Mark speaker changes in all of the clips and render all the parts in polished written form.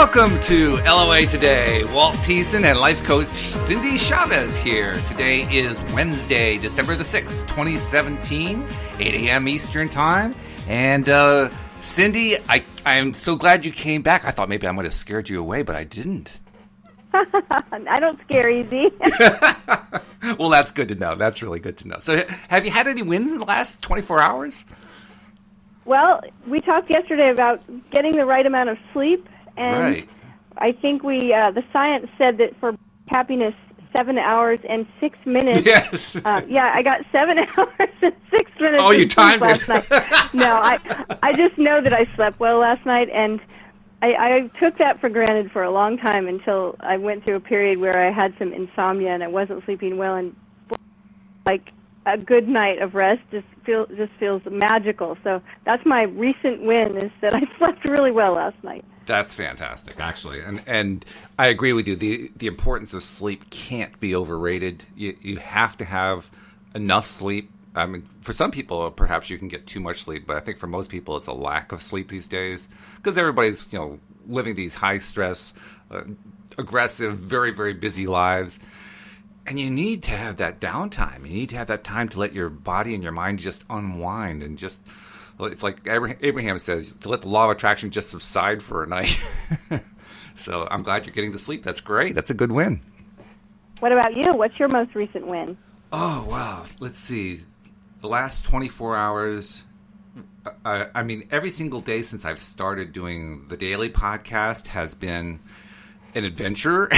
Speaker 1: Welcome to LOA Today. Walt Thiessen and life coach Cindie Chavez here. Today is Wednesday, December the 6th, 2017, 8 a.m. Eastern Time. And Cindie, I'm so glad you came back. I thought maybe I might have scared you away, but I didn't.
Speaker 2: I don't scare easy.
Speaker 1: Well, that's good to know. That's really good to know. So have you had any wins in the last 24 hours?
Speaker 2: Well, we talked yesterday about getting the right amount of sleep. And
Speaker 1: right.
Speaker 2: I think the science said that for happiness, 7 hours and 6 minutes.
Speaker 1: Yes.
Speaker 2: I got 7 hours and 6 minutes.
Speaker 1: Oh, you timed
Speaker 2: last
Speaker 1: it.
Speaker 2: Night. No, I just know that I slept well last night, and I took that for granted for a long time until I went through a period where I had some insomnia and I wasn't sleeping well, and like a good night of rest just feels magical. So that's my recent win, is that I slept really well last night.
Speaker 1: That's fantastic, actually, and I agree with you. The importance of sleep can't be overrated. You have to have enough sleep. I mean, for some people, perhaps you can get too much sleep, but I think for most people, it's a lack of sleep these days because everybody's living these high stress, aggressive, very very busy lives, and you need to have that downtime. You need to have that time to let your body and your mind just unwind and just. It's like Abraham says, to let the law of attraction just subside for a night. So I'm glad you're getting to sleep. That's great. That's a good win.
Speaker 2: What about you? What's your most recent win?
Speaker 1: Oh, wow. Let's see. The last 24 hours, I mean, every single day since I've started doing the daily podcast has been an adventure,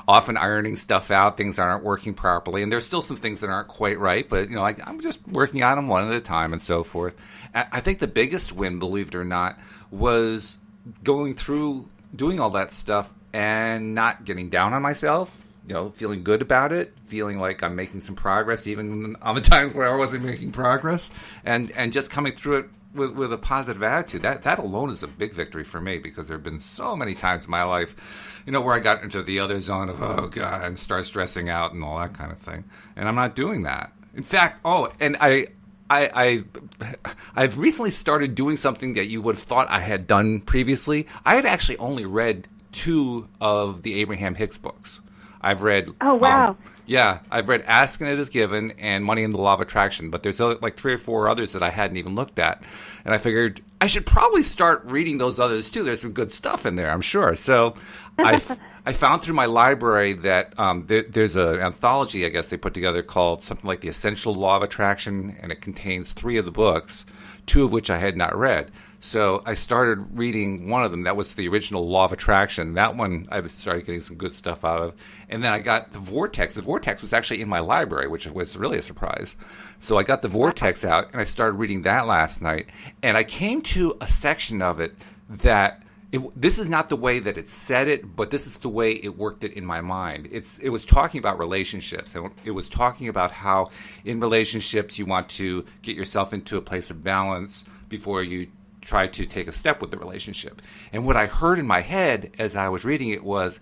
Speaker 1: often ironing stuff out, things that aren't working properly, and there's still some things that aren't quite right, but I'm just working on them one at a time and so forth. I think the biggest win, believe it or not, was going through doing all that stuff and not getting down on myself, feeling good about it, feeling like I'm making some progress even on the times where I wasn't making progress, and just coming through it with a positive attitude. That alone is a big victory for me, because there have been so many times in my life, where I got into the other zone of, oh God, and start stressing out and all that kind of thing. And I'm not doing that. In fact, I've recently started doing something that you would have thought I had done previously. I had actually only read 2 of the Abraham Hicks books. I've read...
Speaker 2: Oh, wow.
Speaker 1: I've read Ask and It Is Given and Money and the Law of Attraction, but there's like 3 or 4 others that I hadn't even looked at. And I figured I should probably start reading those others too. There's some good stuff in there, I'm sure. So I found through my library that there's an anthology, I guess they put together, called something like The Essential Law of Attraction, and it contains 3 of the books, 2 of which I had not read. So I started reading one of them. That was the original Law of Attraction. That one I started getting some good stuff out of. And then I got The Vortex. The Vortex was actually in my library, which was really a surprise. So I got The Vortex out, and I started reading that last night. And I came to a section of it that this is not the way that it said it, but this is the way it worked it in my mind. It was talking about relationships. It was talking about how in relationships you want to get yourself into a place of balance before you try to take a step with the relationship. And what I heard in my head as I was reading it was,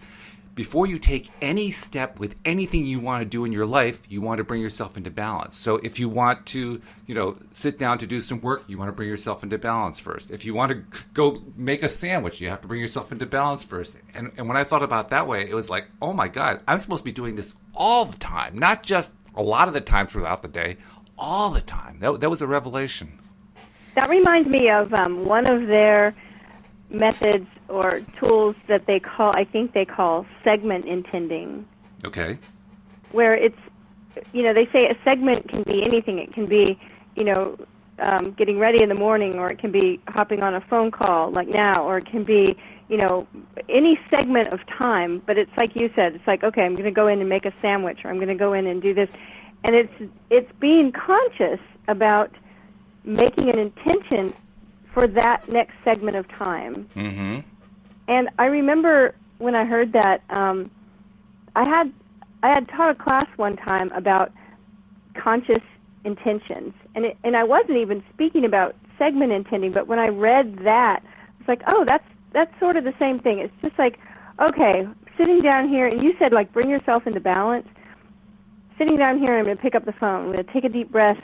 Speaker 1: before you take any step with anything you want to do in your life, you want to bring yourself into balance. So if you want to, sit down to do some work, you want to bring yourself into balance first. If you want to go make a sandwich, you have to bring yourself into balance first. And when I thought about it that way, it was like, oh my God, I'm supposed to be doing this all the time, not just a lot of the time throughout the day, all the time. That was a revelation.
Speaker 2: That reminds me of one of their methods or tools that they call segment intending.
Speaker 1: Okay.
Speaker 2: Where it's, they say a segment can be anything. It can be, getting ready in the morning, or it can be hopping on a phone call like now, or it can be, any segment of time. But it's like you said, it's like, okay, I'm going to go in and make a sandwich, or I'm going to go in and do this. And it's being conscious about making an intention for that next segment of time.
Speaker 1: Mm-hmm.
Speaker 2: And I remember when I heard that, I had taught a class one time about conscious intentions, and I wasn't even speaking about segment intending, but when I read that, it's like, oh, that's sort of the same thing. It's just like, okay, sitting down here, and you said, like, bring yourself into balance. Sitting down here, I'm going to pick up the phone. I'm going to take a deep breath,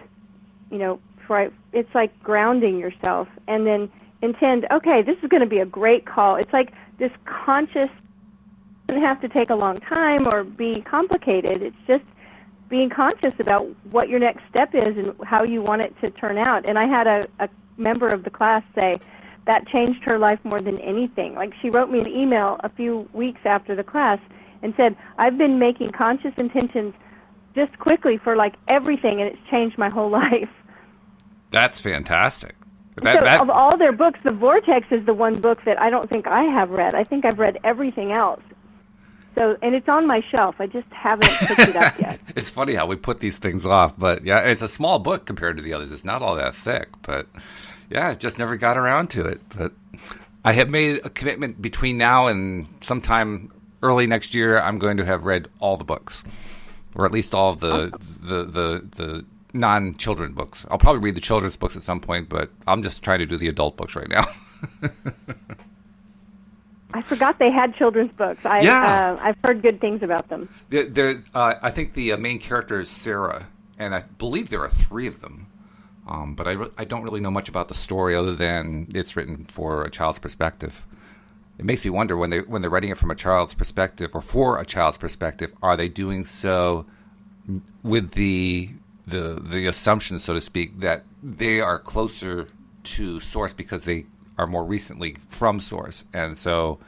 Speaker 2: it's like grounding yourself, and then intend, okay, this is going to be a great call. It's like this conscious, doesn't have to take a long time or be complicated. It's just being conscious about what your next step is and how you want it to turn out. And I had a member of the class say that changed her life more than anything. Like, she wrote me an email a few weeks after the class and said, I've been making conscious intentions just quickly for like everything, and it's changed my whole life.
Speaker 1: That's fantastic.
Speaker 2: Of all their books, The Vortex is the one book that I don't think I have read. I think I've read everything else. So, and it's on my shelf. I just haven't picked it up yet.
Speaker 1: It's funny how we put these things off, but yeah, it's a small book compared to the others. It's not all that thick, but yeah, it just never got around to it. But I have made a commitment between now and sometime early next year. I'm going to have read all the books, or at least all of the non-children books. I'll probably read the children's books at some point, but I'm just trying to do the adult books right now.
Speaker 2: I forgot they had children's books. I've heard good things about them.
Speaker 1: I think the main character is Sarah, and I believe there are 3 of them. But I don't really know much about the story other than it's written for a child's perspective. It makes me wonder when they're writing it from a child's perspective or for a child's perspective, are they doing so with the assumption, so to speak, that they are closer to source because they are more recently from source, and so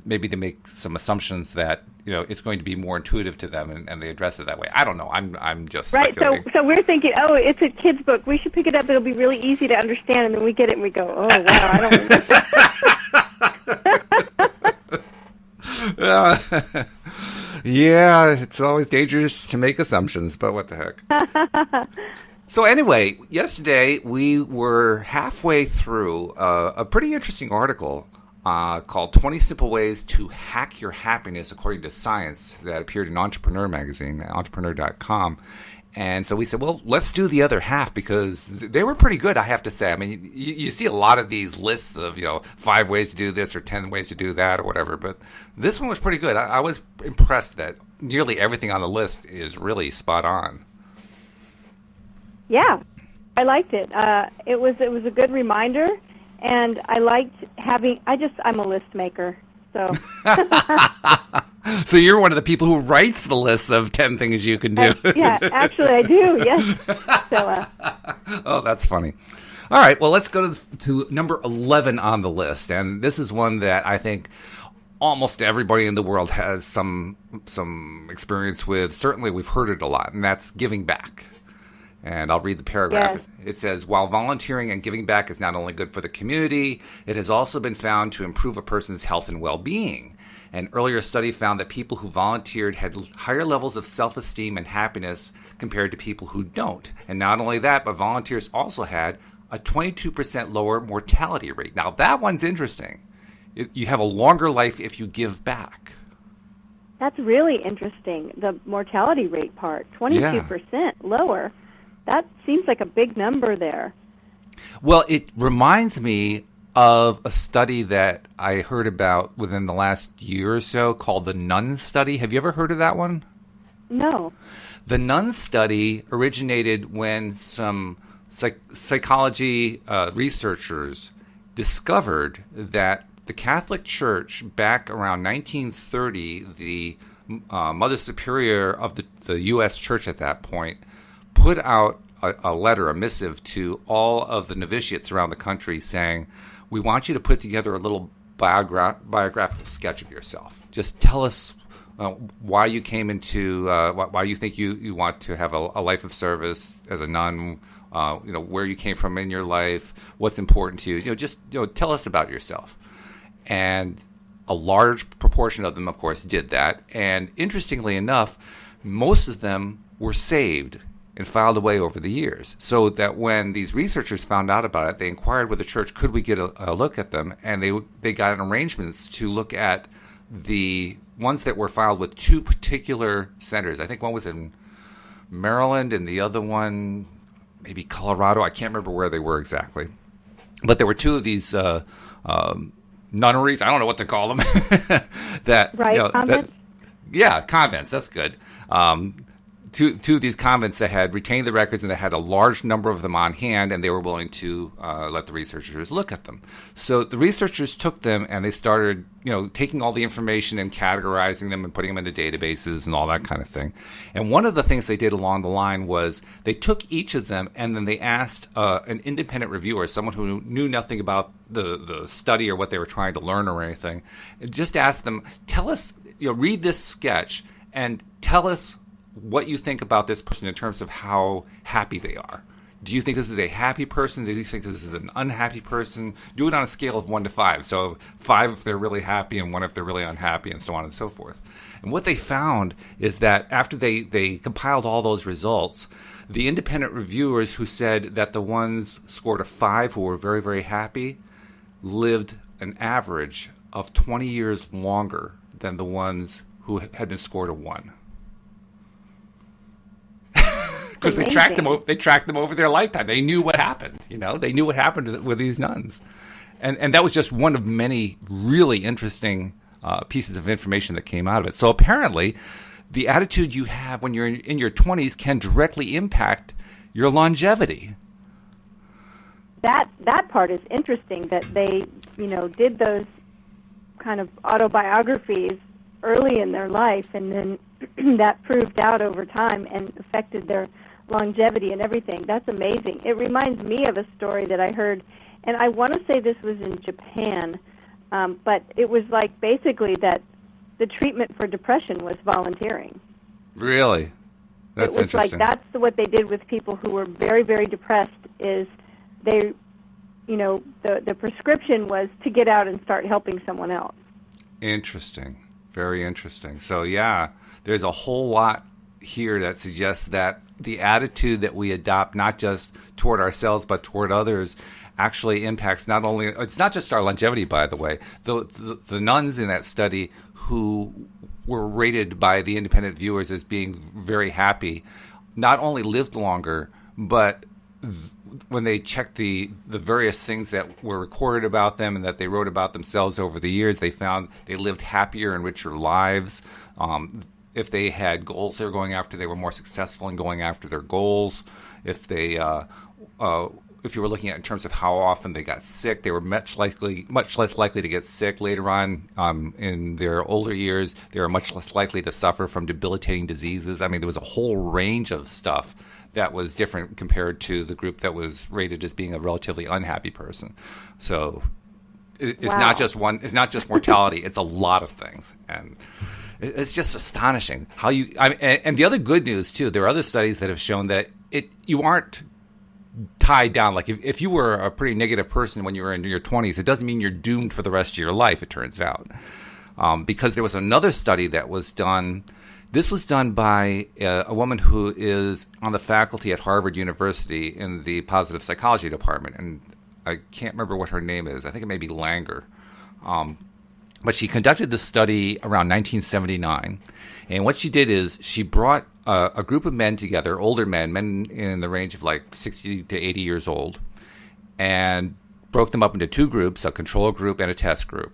Speaker 1: maybe they make some assumptions that it's going to be more intuitive to them, and they address it that way. I don't know. I'm just
Speaker 2: right.
Speaker 1: speculating.
Speaker 2: So we're thinking, oh, it's a kid's book. We should pick it up. It'll be really easy to understand, and then we get it and we go, oh wow, I don't.
Speaker 1: Yeah, it's always dangerous to make assumptions, but what the heck. So anyway, yesterday we were halfway through a pretty interesting article called 20 Simple Ways to Hack Your Happiness According to Science that appeared in Entrepreneur magazine, entrepreneur.com. And so we said, well, let's do the other half because they were pretty good, I have to say. I mean, you see a lot of these lists of, 5 ways to do this or 10 ways to do that or whatever, but this one was pretty good. I was impressed that nearly everything on the list is really spot on.
Speaker 2: Yeah, I liked it. It was a good reminder, and I liked having. I'm a list maker, so.
Speaker 1: So you're one of the people who writes the list of 10 things you can do.
Speaker 2: Yeah, actually, I do. Yes. So.
Speaker 1: Oh, that's funny. All right, well, let's go to number 11 on the list, and this is one that I think almost everybody in the world has some experience with. Certainly, we've heard it a lot, and that's giving back. And I'll read the paragraph.
Speaker 2: Yes.
Speaker 1: It says, while volunteering and giving back is not only good for the community, it has also been found to improve a person's health and well-being. An earlier study found that people who volunteered had higher levels of self-esteem and happiness compared to people who don't. And not only that, but volunteers also had a 22% lower mortality rate. Now, that one's interesting. You have a longer life if you give back.
Speaker 2: That's really interesting, the mortality rate part, 22% lower. That seems like a big number there.
Speaker 1: Well, it reminds me of a study that I heard about within the last year or so called the Nun Study. Have you ever heard of that one?
Speaker 2: No.
Speaker 1: The Nun Study originated when some psychology researchers discovered that the Catholic Church, back around 1930, the Mother Superior of the U.S. Church at that point, put out a letter, a missive to all of the novitiates around the country saying, we want you to put together a little biographical sketch of yourself. Just tell us why you came into, why you think you want to have a life of service as a nun, where you came from in your life, what's important to you. Just tell us about yourself. And a large proportion of them, of course, did that. And interestingly enough, most of them were saved and filed away over the years. So that when these researchers found out about it, they inquired with the church, could we get a look at them? And they got arrangements to look at the ones that were filed with 2 particular centers. I think one was in Maryland and the other one, maybe Colorado. I can't remember where they were exactly. But there were 2 of these nunneries, I don't know what to call them. That,
Speaker 2: right, convents?
Speaker 1: Convents, that's good. two of these convents that had retained the records and they had a large number of them on hand, and they were willing to let the researchers look at them. So the researchers took them and they started, taking all the information and categorizing them and putting them into databases and all that kind of thing. And one of the things they did along the line was they took each of them and then they asked an independent reviewer, someone who knew nothing about the study or what they were trying to learn or anything, and just asked them, tell us, read this sketch and tell us what you think about this person in terms of how happy they are. Do you think this is a happy person? Do you think this is an unhappy person? Do it on a scale of 1 to 5. So 5 if they're really happy and 1 if they're really unhappy, and so on and so forth. And what they found is that after they compiled all those results, the independent reviewers who said that the ones scored a 5 who were very, very happy lived an average of 20 years longer than the ones who had been scored a 1. Because they tracked them over their lifetime. They knew what happened. They knew what happened with these nuns, and that was just one of many really interesting pieces of information that came out of it. So apparently, the attitude you have when you're in your 20s can directly impact your longevity.
Speaker 2: That part is interesting. That they did those kind of autobiographies early in their life, and then that proved out over time and affected their longevity and everything. That's amazing. It reminds me of a story that I heard, and I want to say this was in Japan, but it was like basically that the treatment for depression was volunteering.
Speaker 1: Really? That's interesting. It was
Speaker 2: like that's what they did with people who were very, very depressed is they, the prescription was to get out and start helping someone else.
Speaker 1: Interesting. Very interesting. So, yeah, there's a whole lot here that suggests that the attitude that we adopt, not just toward ourselves but toward others, actually impacts not only, it's not just our longevity, by the way. The nuns in that study who were rated by the independent viewers as being very happy not only lived longer, but when they checked the various things that were recorded about them and that they wrote about themselves over the years, they found they lived happier and richer lives. If they had goals they were going after, they were more successful in going after their goals. If they, if you were looking at in terms of how often they got sick, they were much less likely to get sick later on. In their older years, they were much less likely to suffer from debilitating diseases. I mean, there was a whole range of stuff that was different compared to the group that was rated as being a relatively unhappy person. So it's not just one. It's not just mortality. It's a lot of things, and it's just astonishing how you. And the other good news too. There are other studies that have shown that you aren't tied down. Like if you were a pretty negative person when you were in your 20s, it doesn't mean you're doomed for the rest of your life. It turns out, because there was another study that was done. This was done by a woman who is on the faculty at Harvard University in the positive psychology department, and I can't remember what her name is. I think it may be Langer. But she conducted this study around 1979, and what she did is she brought a group of men together, older men in the range of like 60 to 80 years old, and broke them up into 2 groups, a control group and a test group,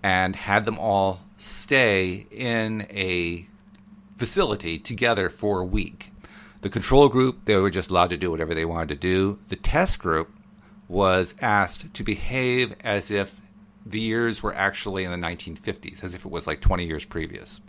Speaker 1: and had them all stay in a facility together for a week. The control group, they were just allowed to do whatever they wanted to do. The test group was asked to behave as if the years were actually in the 1950s, as if it was like 20 years previous.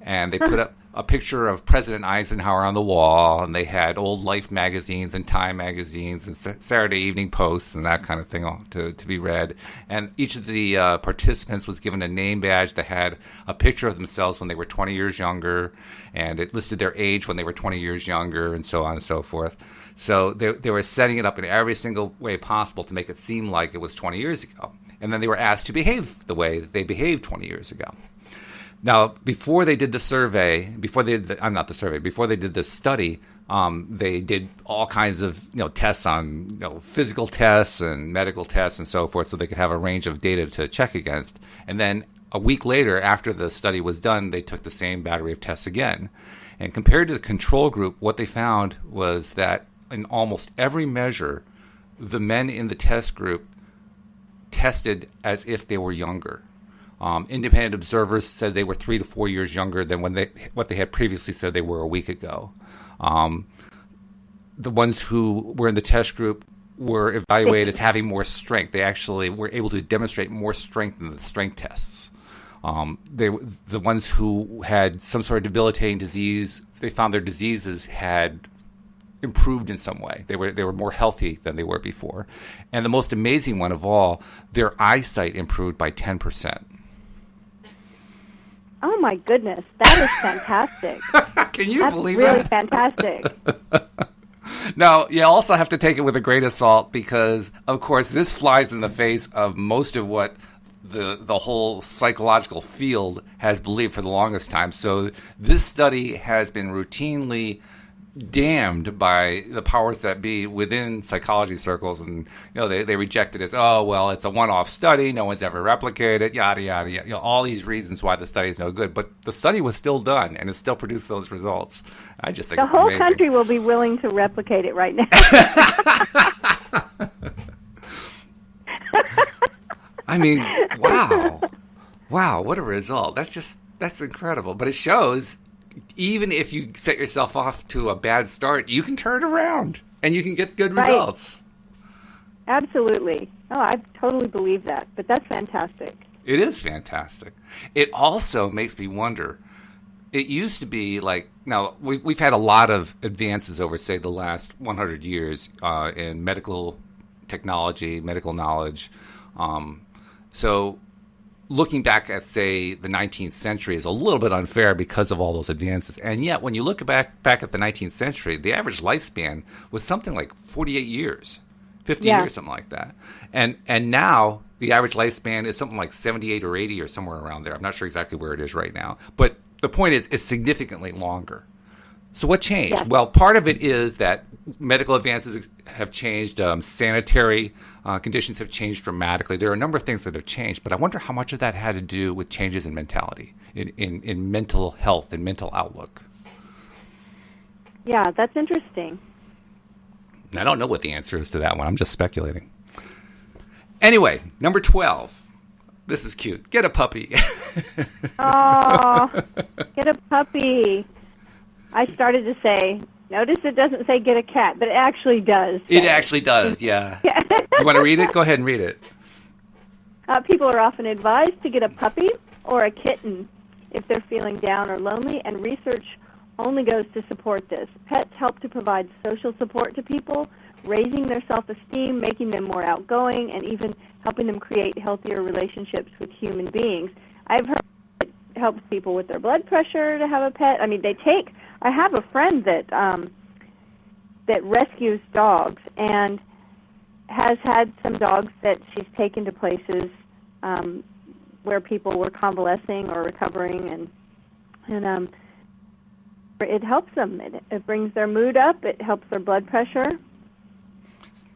Speaker 1: And they put up a picture of President Eisenhower on the wall, and they had old Life magazines and Time magazines and Saturday Evening Posts and that kind of thing to be read. And each of the participants was given a name badge that had a picture of themselves when they were 20 years younger, and it listed their age when they were 20 years younger, and so on and so forth. So they were setting it up in every single way possible to make it seem like it was 20 years ago. And then they were asked to behave the way they behaved 20 years ago. Now, before they did the survey, before they did this study, they did all kinds of tests on physical tests and medical tests and so forth, so they could have a range of data to check against. And then a week later, after the study was done, they took the same battery of tests again. And compared to the control group, what they found was that in almost every measure, the men in the test group tested as if they were younger. Independent observers said they were 3 to 4 years younger than what they had previously said they were a week ago. The ones who were in the test group were evaluated as having more strength. They actually were able to demonstrate more strength in the strength tests. The ones who had some sort of debilitating disease, they found their diseases had improved in some way. They were more healthy than they were before. And the most amazing one of all, their eyesight improved by 10%.
Speaker 2: Oh my goodness, that is fantastic.
Speaker 1: Can you believe
Speaker 2: that?
Speaker 1: That's
Speaker 2: really fantastic.
Speaker 1: Now, you also have to take it with a grain of salt because, of course, this flies in the face of most of what the whole psychological field has believed for the longest time. So this study has been routinely damned by the powers that be within psychology circles, and they reject it as, oh well, it's a one-off study, no one's ever replicated it, yada yada yada, all these reasons why the study is no good. But the study was still done, and it still produced those results. I just think
Speaker 2: the
Speaker 1: it's
Speaker 2: whole
Speaker 1: amazing.
Speaker 2: Country will be willing to replicate it right now.
Speaker 1: I mean, wow, what a result! That's incredible. But it shows, even if you set yourself off to a bad start, you can turn it around and you can get good results.
Speaker 2: Absolutely. Oh, I totally believe that. But that's fantastic.
Speaker 1: It is fantastic. It also makes me wonder. It used to be like, now we've had a lot of advances over, say, the last 100 years in medical technology, medical knowledge. So looking back at, say, the 19th century is a little bit unfair because of all those advances. And yet, when you look back at the 19th century, the average lifespan was something like 48 years, 50 years, something like that. And now the average lifespan is something like 78 or 80 or somewhere around there. I'm not sure exactly where it is right now. But the point is, it's significantly longer. So what changed?
Speaker 2: Yeah.
Speaker 1: Well, part of it is that medical advances have changed. Sanitary conditions have changed dramatically. There are a number of things that have changed, but I wonder how much of that had to do with changes in mentality, in mental health and mental outlook.
Speaker 2: Yeah, that's interesting.
Speaker 1: I don't know what the answer is to that one. I'm just speculating. Anyway, number 12. This is cute. Get a puppy.
Speaker 2: Oh, get a puppy. I started to say, notice it doesn't say get a cat, but it actually does.
Speaker 1: It actually does, yeah. You want to read it? Go ahead and read it.
Speaker 2: People are often advised to get a puppy or a kitten if they're feeling down or lonely, and research only goes to support this. Pets help to provide social support to people, raising their self-esteem, making them more outgoing, and even helping them create healthier relationships with human beings. I've heard it helps people with their blood pressure to have a pet. I mean, I have a friend that that rescues dogs and has had some dogs that she's taken to places where people were convalescing or recovering, and it helps them. It brings their mood up. It helps their blood pressure.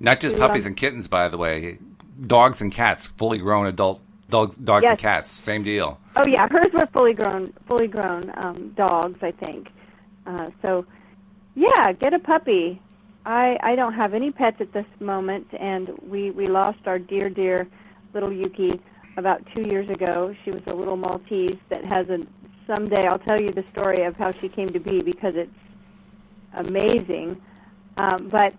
Speaker 1: Not just puppies and kittens, by the way. Dogs and cats, fully grown adult dogs and cats, same deal.
Speaker 2: Oh yeah, hers were fully grown dogs, I think. So, yeah, get a puppy. I don't have any pets at this moment, and we lost our dear little Yuki about 2 years ago. She was a little Maltese that has someday I'll tell you the story of how she came to be because it's amazing. But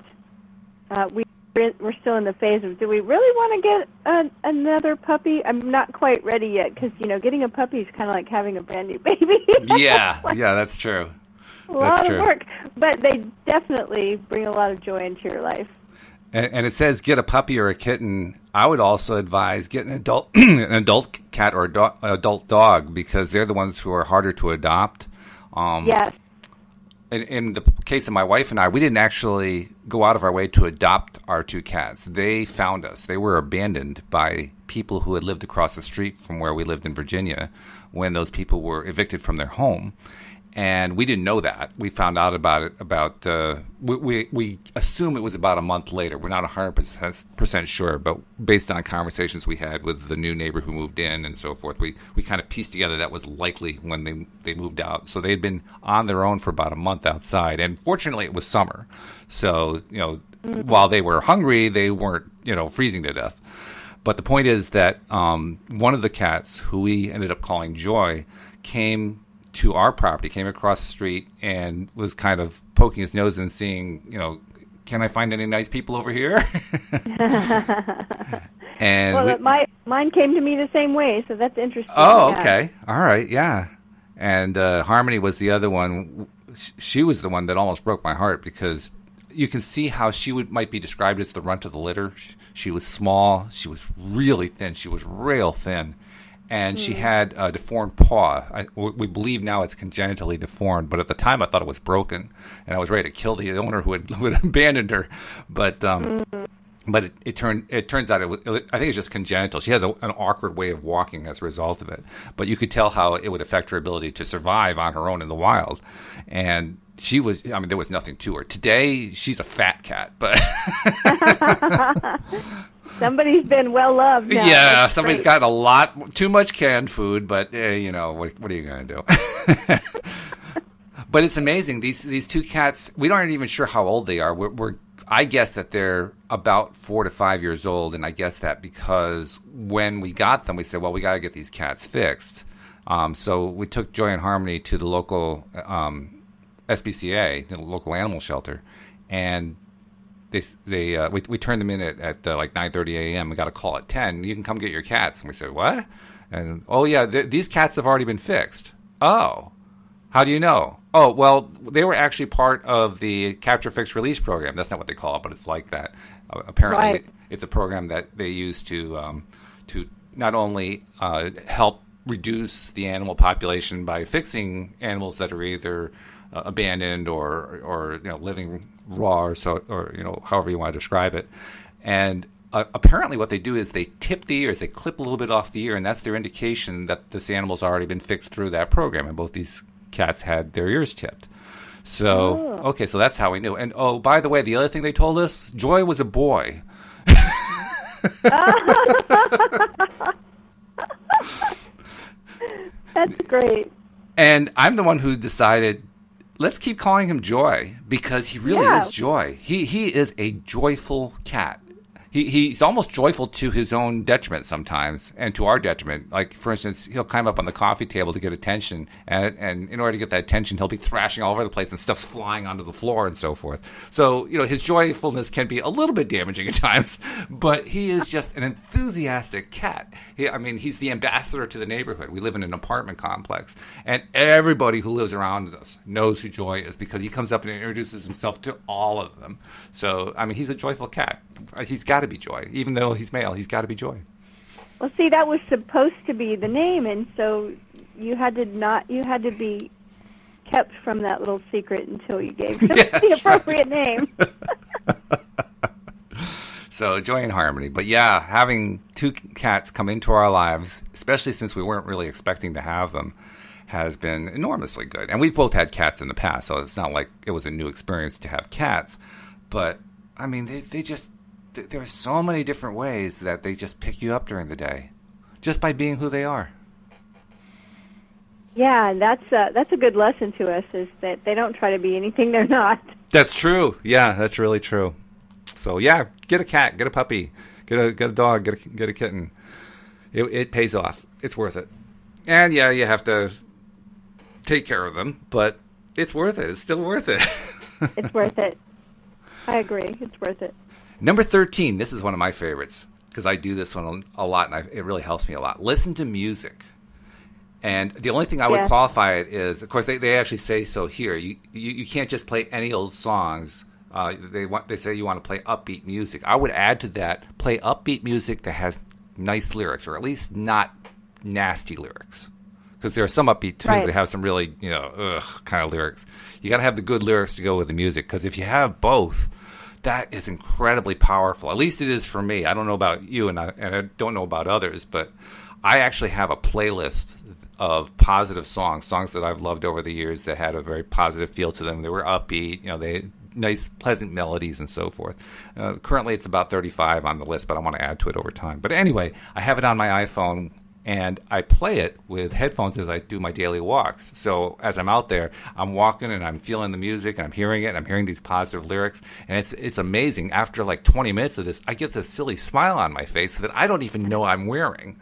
Speaker 2: we're still in the phase of, do we really want to get another puppy? I'm not quite ready yet because, getting a puppy is kind of like having a brand new baby.
Speaker 1: Yeah, that's true.
Speaker 2: A lot of work, but they definitely bring a lot of joy into your life.
Speaker 1: And it says get a puppy or a kitten. I would also advise get an adult cat or adult dog because they're the ones who are harder to adopt.
Speaker 2: Yes.
Speaker 1: In the case of my wife and I, we didn't actually go out of our way to adopt our two cats. They found us. They were abandoned by people who had lived across the street from where we lived in Virginia when those people were evicted from their home. And we didn't know that. We found out about it we assume it was about a month later. We're not 100% sure, but based on conversations we had with the new neighbor who moved in and so forth, we kind of pieced together that was likely when they moved out. So they'd been on their own for about a month outside. And fortunately, it was summer. So, while they were hungry, they weren't, freezing to death. But the point is that one of the cats, who we ended up calling Joy, came to our property, came across the street, and was kind of poking his nose and seeing, can I find any nice people over here? And
Speaker 2: mine came to me the same way, so that's interesting.
Speaker 1: Oh, okay. All right, yeah. And Harmony was the other one. She was the one that almost broke my heart, because you can see how she might be described as the runt of the litter. She was small. She was really thin. She was rail thin. And she had a deformed paw. We believe now it's congenitally deformed, but at the time I thought it was broken, and I was ready to kill the owner who had abandoned her. But it turns out I think it's just congenital. She has an awkward way of walking as a result of it. But you could tell how it would affect her ability to survive on her own in the wild. And there was nothing to her. Today, she's a fat cat, but
Speaker 2: somebody's been well loved now.
Speaker 1: Yeah,
Speaker 2: That's
Speaker 1: somebody's
Speaker 2: great.
Speaker 1: gotten too much canned food, but what are you going to do? But it's amazing. These two cats, we aren't even sure how old they are. I guess that they're about 4 to 5 years old, and I guess that because when we got them, we said, well, we got to get these cats fixed. So we took Joy and Harmony to the local SPCA, the local animal shelter, and we turned them in at like 9:30 a.m. We got a call at 10. You can come get your cats. And we said, what? And, oh, yeah, these cats have already been fixed. Oh, how do you know? Oh, well, they were actually part of the Capture, Fix, Release program. That's not what they call it, but it's like that. Apparently,
Speaker 2: Right.
Speaker 1: It's a program that they use to not only help reduce the animal population by fixing animals that are either abandoned or living raw or however you want to describe it. And apparently what they do is they tip the ears, they clip a little bit off the ear, and that's their indication that this animal's already been fixed through that program. And both these cats had their ears tipped. So, okay, so that's how we knew. And, oh, by the way, the other thing they told us, Joy was a boy.
Speaker 2: That's great.
Speaker 1: And I'm the one who decided, let's keep calling him Joy, because he really is joy. He is a joyful cat. He's almost joyful to his own detriment sometimes, and to our detriment. Like, for instance, he'll climb up on the coffee table to get attention, and in order to get that attention, he'll be thrashing all over the place, and stuff's flying onto the floor and so forth. So, his joyfulness can be a little bit damaging at times, but he is just an enthusiastic cat. He's the ambassador to the neighborhood. We live in an apartment complex, and everybody who lives around us knows who Joy is, because he comes up and introduces himself to all of them. So, he's a joyful cat. He's got to be Joy. Even though he's male, he's got to be Joy.
Speaker 2: Well, see, that was supposed to be the name, and so you had to be kept from that little secret until you gave him the appropriate name.
Speaker 1: So, Joy and Harmony. But yeah, having two cats come into our lives, especially since we weren't really expecting to have them, has been enormously good. And we've both had cats in the past, so it's not like it was a new experience to have cats. But, there are so many different ways that they just pick you up during the day, just by being who they are.
Speaker 2: Yeah, that's a good lesson to us, is that they don't try to be anything they're not.
Speaker 1: That's true. Yeah, that's really true. So yeah, get a cat, get a puppy, get a dog, get a kitten. It pays off. It's worth it. And yeah, you have to take care of them, but it's worth it. It's still worth it.
Speaker 2: It's worth it. I agree. It's worth it.
Speaker 1: Number 13. This is one of my favorites, because I do this one a lot, and it really helps me a lot. Listen to music. And the only thing I would qualify it is, of course, they actually say so here. You can't just play any old songs. They say you want to play upbeat music. I would add to that, play upbeat music that has nice lyrics, or at least not nasty lyrics. Because there are some upbeat tunes that have some really, kind of lyrics. You got to have the good lyrics to go with the music, because if you have both, that is incredibly powerful. At least it is for me. I don't know about you, and I don't know about others, but I actually have a playlist of positive songs that I've loved over the years that had a very positive feel to them. They were upbeat, they nice, pleasant melodies and so forth. Currently, it's about 35 on the list, but I want to add to it over time. But anyway, I have it on my iPhone, and I play it with headphones as I do my daily walks. So as I'm out there, I'm walking and I'm feeling the music and I'm hearing it and I'm hearing these positive lyrics, and it's amazing. After like 20 minutes of this, I get this silly smile on my face that I don't even know I'm wearing.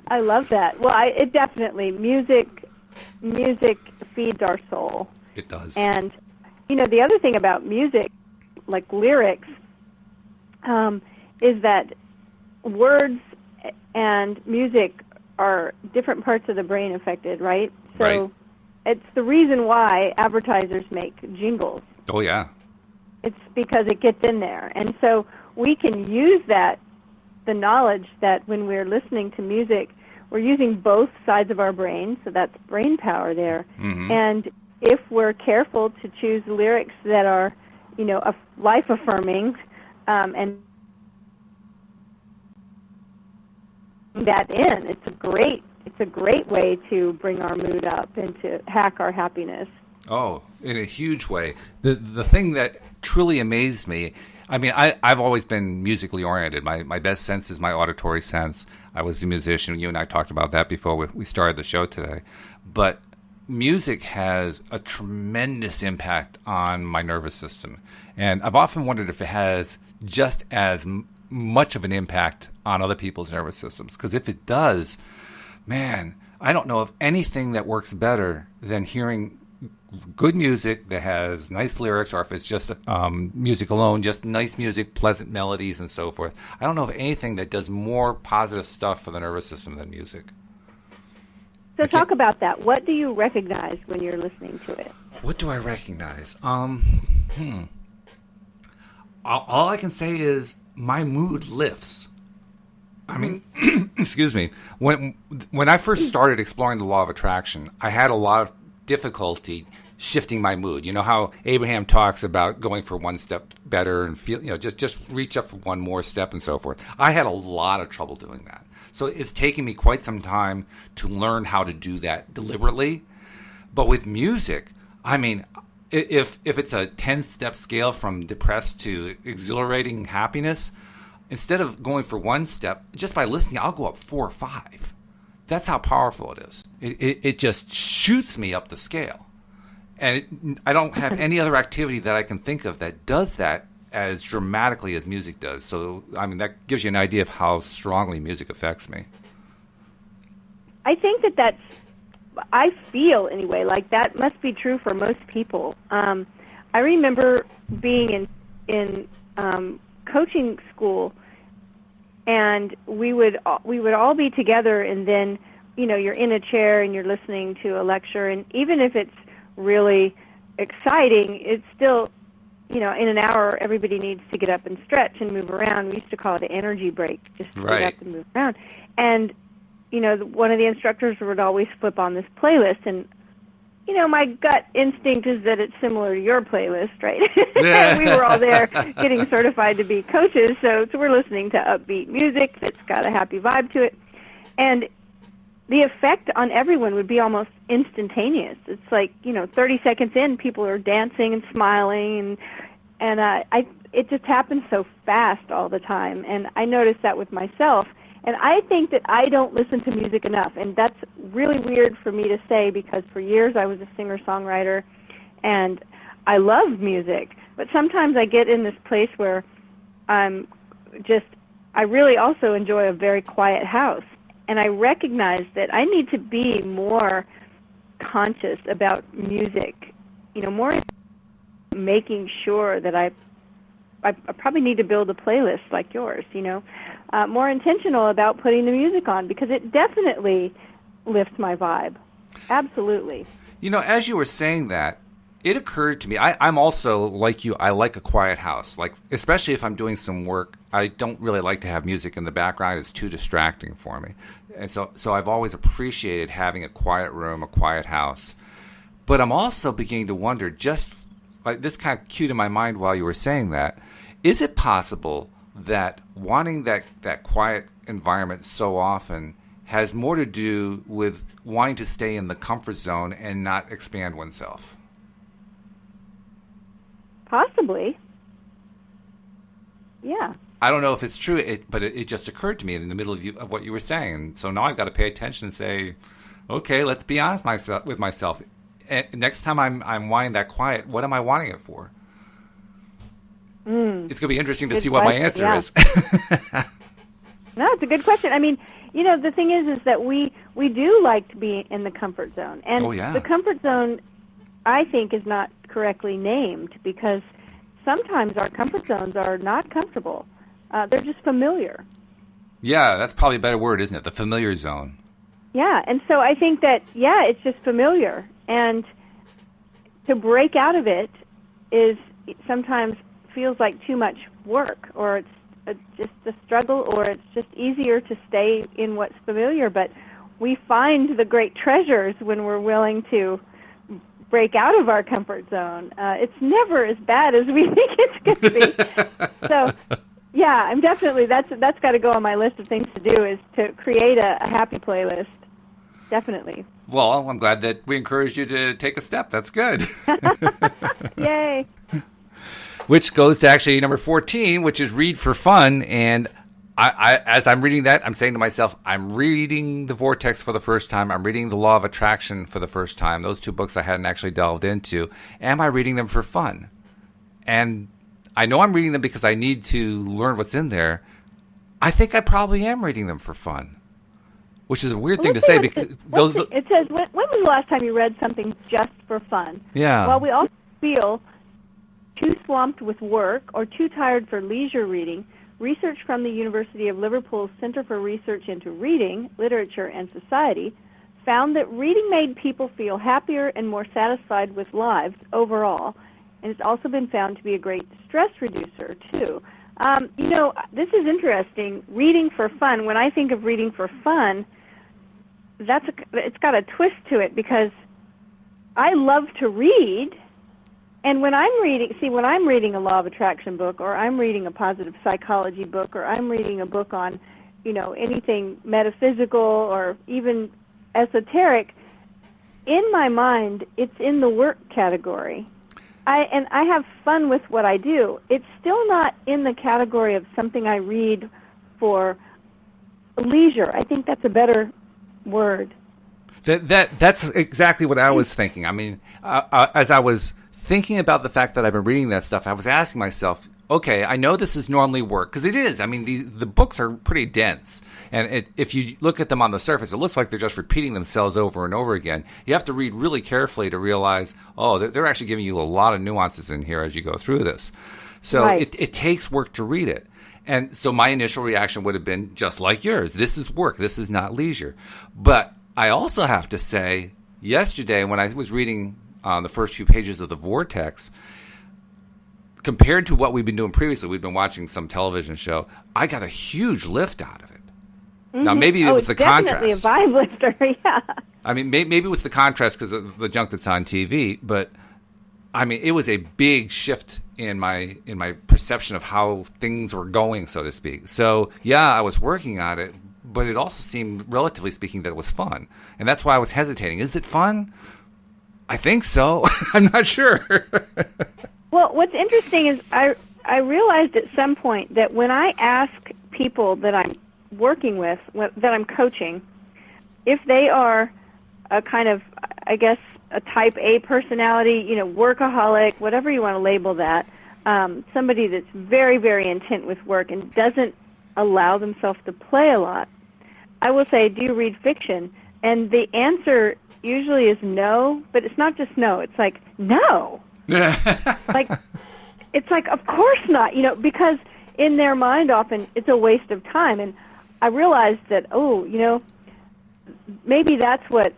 Speaker 2: I love that. Well, it definitely music feeds our soul.
Speaker 1: It does.
Speaker 2: And the other thing about music, like lyrics, is that words and music are different parts of the brain affected, right? So
Speaker 1: right.
Speaker 2: It's the reason why advertisers make jingles.
Speaker 1: Oh, yeah.
Speaker 2: It's because it gets in there. And so we can use that, the knowledge that when we're listening to music, we're using both sides of our brain, so that's brain power there.
Speaker 1: Mm-hmm.
Speaker 2: And if we're careful to choose lyrics that are, life-affirming, and that in, it's a great way to bring our mood up and to hack our happiness.
Speaker 1: Oh, in a huge way. The thing that truly amazed me, I mean, I've always been musically oriented. My best sense is my auditory sense. I was a musician. You and I talked about that before we started the show today. But music has a tremendous impact on my nervous system. And I've often wondered if it has just as much of an impact on other people's nervous systems. Because if it does, man, I don't know of anything that works better than hearing good music that has nice lyrics, or if it's just music alone, just nice music, pleasant melodies, and so forth. I don't know of anything that does more positive stuff for the nervous system than music.
Speaker 2: So talk about that. What do you recognize when you're listening to it?
Speaker 1: What do I recognize? All I can say is my mood lifts. I mean, excuse me. When I first started exploring the law of attraction, I had a lot of difficulty shifting my mood. You know how Abraham talks about going for one step better and feel, just reach up for one more step and so forth. I had a lot of trouble doing that. So it's taken me quite some time to learn how to do that deliberately. But with music, I mean, if it's a 10-step scale from depressed to exhilarating happiness, instead of going for one step, just by listening, I'll go up 4 or 5. That's how powerful it is. It just shoots me up the scale. And I don't have any other activity that I can think of that does that as dramatically as music does. So, I mean, that gives you an idea of how strongly music affects me.
Speaker 2: I think I feel anyway, like that must be true for most people. I remember being in coaching school, and we would all be together, and then you're in a chair and you're listening to a lecture, and even if it's really exciting, it's still in an hour everybody needs to get up and stretch and move around. We used to call it an energy break, just to
Speaker 1: right.
Speaker 2: get up and move around. And one of the instructors would always flip on this playlist, and my gut instinct is that it's similar to your playlist, right?
Speaker 1: Yeah.
Speaker 2: We were all there getting certified to be coaches, so we're listening to upbeat music that's got a happy vibe to it. And the effect on everyone would be almost instantaneous. It's like, 30 seconds in, people are dancing and smiling, and it just happens so fast all the time. And I noticed that with myself. And I think that I don't listen to music enough, and that's really weird for me to say because for years I was a singer-songwriter, and I love music. But sometimes I get in this place where I really also enjoy a very quiet house. And I recognize that I need to be more conscious about music, more making sure that I probably need to build a playlist like yours, more intentional about putting the music on because it definitely lifts my vibe. Absolutely.
Speaker 1: As you were saying that, it occurred to me, I'm also like you, I like a quiet house. Like, especially if I'm doing some work, I don't really like to have music in the background. It's too distracting for me. And so I've always appreciated having a quiet room, a quiet house. But I'm also beginning to wonder, just like this kind of cued in my mind while you were saying that, is it possible that wanting that quiet environment so often has more to do with wanting to stay in the comfort zone and not expand oneself?
Speaker 2: Possibly. Yeah.
Speaker 1: I don't know if it's true, but it just occurred to me in the middle of what you were saying. And so now I've got to pay attention and say, okay, let's be honest with myself. Next time I'm wanting that quiet, what am I wanting it for? It's going to be interesting to see what my answer is.
Speaker 2: No, it's a good question. I mean, the thing is that we do like to be in the comfort zone. And the comfort zone, I think, is not correctly named because sometimes our comfort zones are not comfortable. They're just familiar.
Speaker 1: Yeah, that's probably a better word, isn't it? The familiar zone.
Speaker 2: Yeah, and so I think that, it's just familiar. And to break out of it sometimes feels like too much work, or it's just a struggle, or it's just easier to stay in what's familiar. But we find the great treasures when we're willing to break out of our comfort zone. It's never as bad as we think it's going to be. So, I'm definitely, that's got to go on my list of things to do, is to create a happy playlist. Definitely.
Speaker 1: Well, I'm glad that we encouraged you to take a step. That's good.
Speaker 2: Yay.
Speaker 1: Which goes to actually number 14, which is read for fun. And I, as I'm reading that, I'm saying to myself, I'm reading The Vortex for the first time. I'm reading The Law of Attraction for the first time. Those two books I hadn't actually delved into. Am I reading them for fun? And I know I'm reading them because I need to learn what's in there. I think I probably am reading them for fun, which is a weird thing to say. Because
Speaker 2: it says, when was the last time you read something just for fun?
Speaker 1: Yeah.
Speaker 2: Well, we all feel too swamped with work or too tired for leisure reading. Research from the University of Liverpool's Center for Research into Reading, Literature, and Society found that reading made people feel happier and more satisfied with lives overall. And it's also been found to be a great stress reducer, too. This is interesting. Reading for fun. When I think of reading for fun, it's got a twist to it, because I love to read. And when I'm reading a Law of Attraction book, or I'm reading a positive psychology book, or I'm reading a book on, anything metaphysical or even esoteric, in my mind, it's in the work category. I have fun with what I do. It's still not in the category of something I read for leisure. I think that's a better word.
Speaker 1: That's exactly what I was thinking. I mean, as I was thinking about the fact that I've been reading that stuff, I was asking myself, okay, I know this is normally work, because it is. I mean, the books are pretty dense, and if you look at them on the surface, it looks like they're just repeating themselves over and over again. You have to read really carefully to realize, they're actually giving you a lot of nuances in here as you go through this. So it takes work to read it. And so my initial reaction would have been just like yours. This is work. This is not leisure. But I also have to say, yesterday when I was reading the first few pages of The Vortex, compared to what we've been doing previously, we've been watching some television show, I got a huge lift out of it. Mm-hmm. Now, maybe it was the contrast.
Speaker 2: It's definitely a vibe lifter, yeah.
Speaker 1: I mean, maybe it was the contrast because of the junk that's on TV, but, I mean, it was a big shift in my perception of how things were going, so to speak. So, yeah, I was working on it, but it also seemed, relatively speaking, that it was fun. And that's why I was hesitating. Is it fun? I think so. I'm not sure.
Speaker 2: Well, what's interesting is I realized at some point that when I ask people that I'm working with, that I'm coaching, if they are a kind of, I guess, a type A personality, workaholic, whatever you want to label that, somebody that's very, very intent with work and doesn't allow themselves to play a lot, I will say, do you read fiction? And the answer usually is no, but it's not just no. It's like, no. It's like, of course not, because in their mind often it's a waste of time. And I realized that, maybe that's what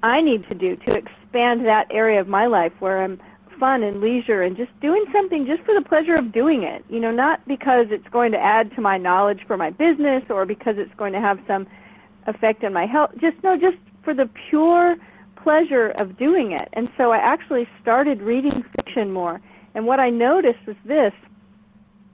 Speaker 2: I need to do to expand that area of my life where I'm fun and leisure and just doing something just for the pleasure of doing it, not because it's going to add to my knowledge for my business or because it's going to have some effect on my health. Just for the pure pleasure of doing it. And so I actually started reading fiction more. And what I noticed was this.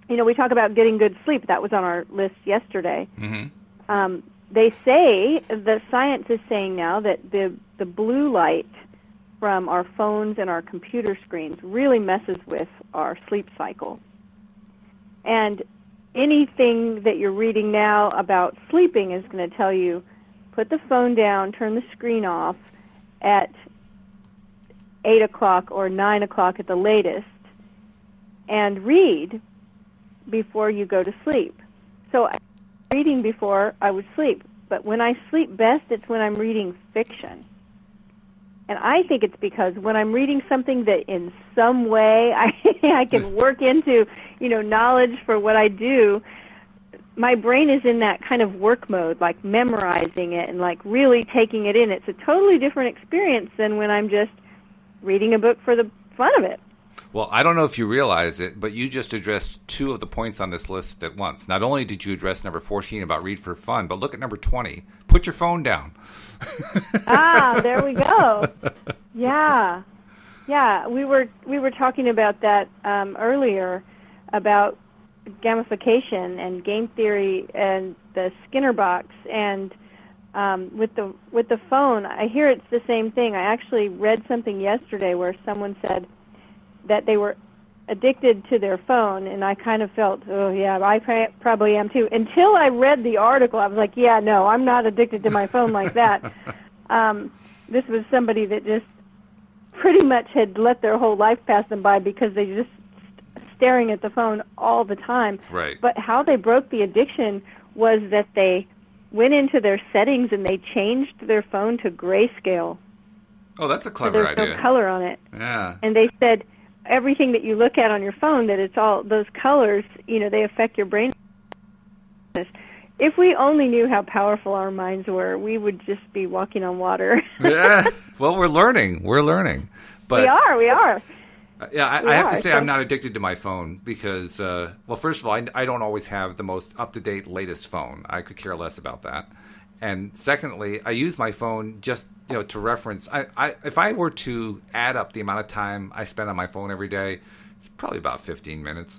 Speaker 2: We talk about getting good sleep. That was on our list yesterday. Mm-hmm. They say, the science is saying now, that the blue light from our phones and our computer screens really messes with our sleep cycle. And anything that you're reading now about sleeping is going to tell you, put the phone down, turn the screen off at 8 o'clock or 9 o'clock at the latest, and read before you go to sleep. So I'm reading before I would sleep, but when I sleep best, it's when I'm reading fiction. And I think it's because when I'm reading something that in some way I can work into, knowledge for what I do, my brain is in that kind of work mode, like memorizing it and like really taking it in. It's a totally different experience than when I'm just reading a book for the fun of it.
Speaker 1: Well, I don't know if you realize it, but you just addressed two of the points on this list at once. Not only did you address number 14 about read for fun, but look at number 20. Put your phone down.
Speaker 2: There we go. Yeah. We were talking about that earlier, about gamification and game theory and the Skinner box, and with the phone, I hear it's the same thing. I actually read something yesterday where someone said that they were addicted to their phone, and I kind of felt, oh yeah, I probably am too. Until I read the article, I was like, yeah, no, I'm not addicted to my phone like that. This was somebody that just pretty much had let their whole life pass them by because they just staring at the phone all the time.
Speaker 1: Right.
Speaker 2: But how they broke the addiction was that they went into their settings and they changed their phone to grayscale.
Speaker 1: Oh, that's a
Speaker 2: So
Speaker 1: clever
Speaker 2: there's
Speaker 1: idea.
Speaker 2: no color on it.
Speaker 1: Yeah.
Speaker 2: And they said everything that you look at on your phone, that it's all those colors, they affect your brain. If we only knew how powerful our minds were, we would just be walking on water.
Speaker 1: Yeah. Well, we're learning. But
Speaker 2: We are.
Speaker 1: Yeah, I have to say I'm not addicted to my phone because, first of all, I don't always have the most up-to-date, latest phone. I could care less about that. And secondly, I use my phone just, to reference. If I were to add up the amount of time I spend on my phone every day, it's probably about 15 minutes.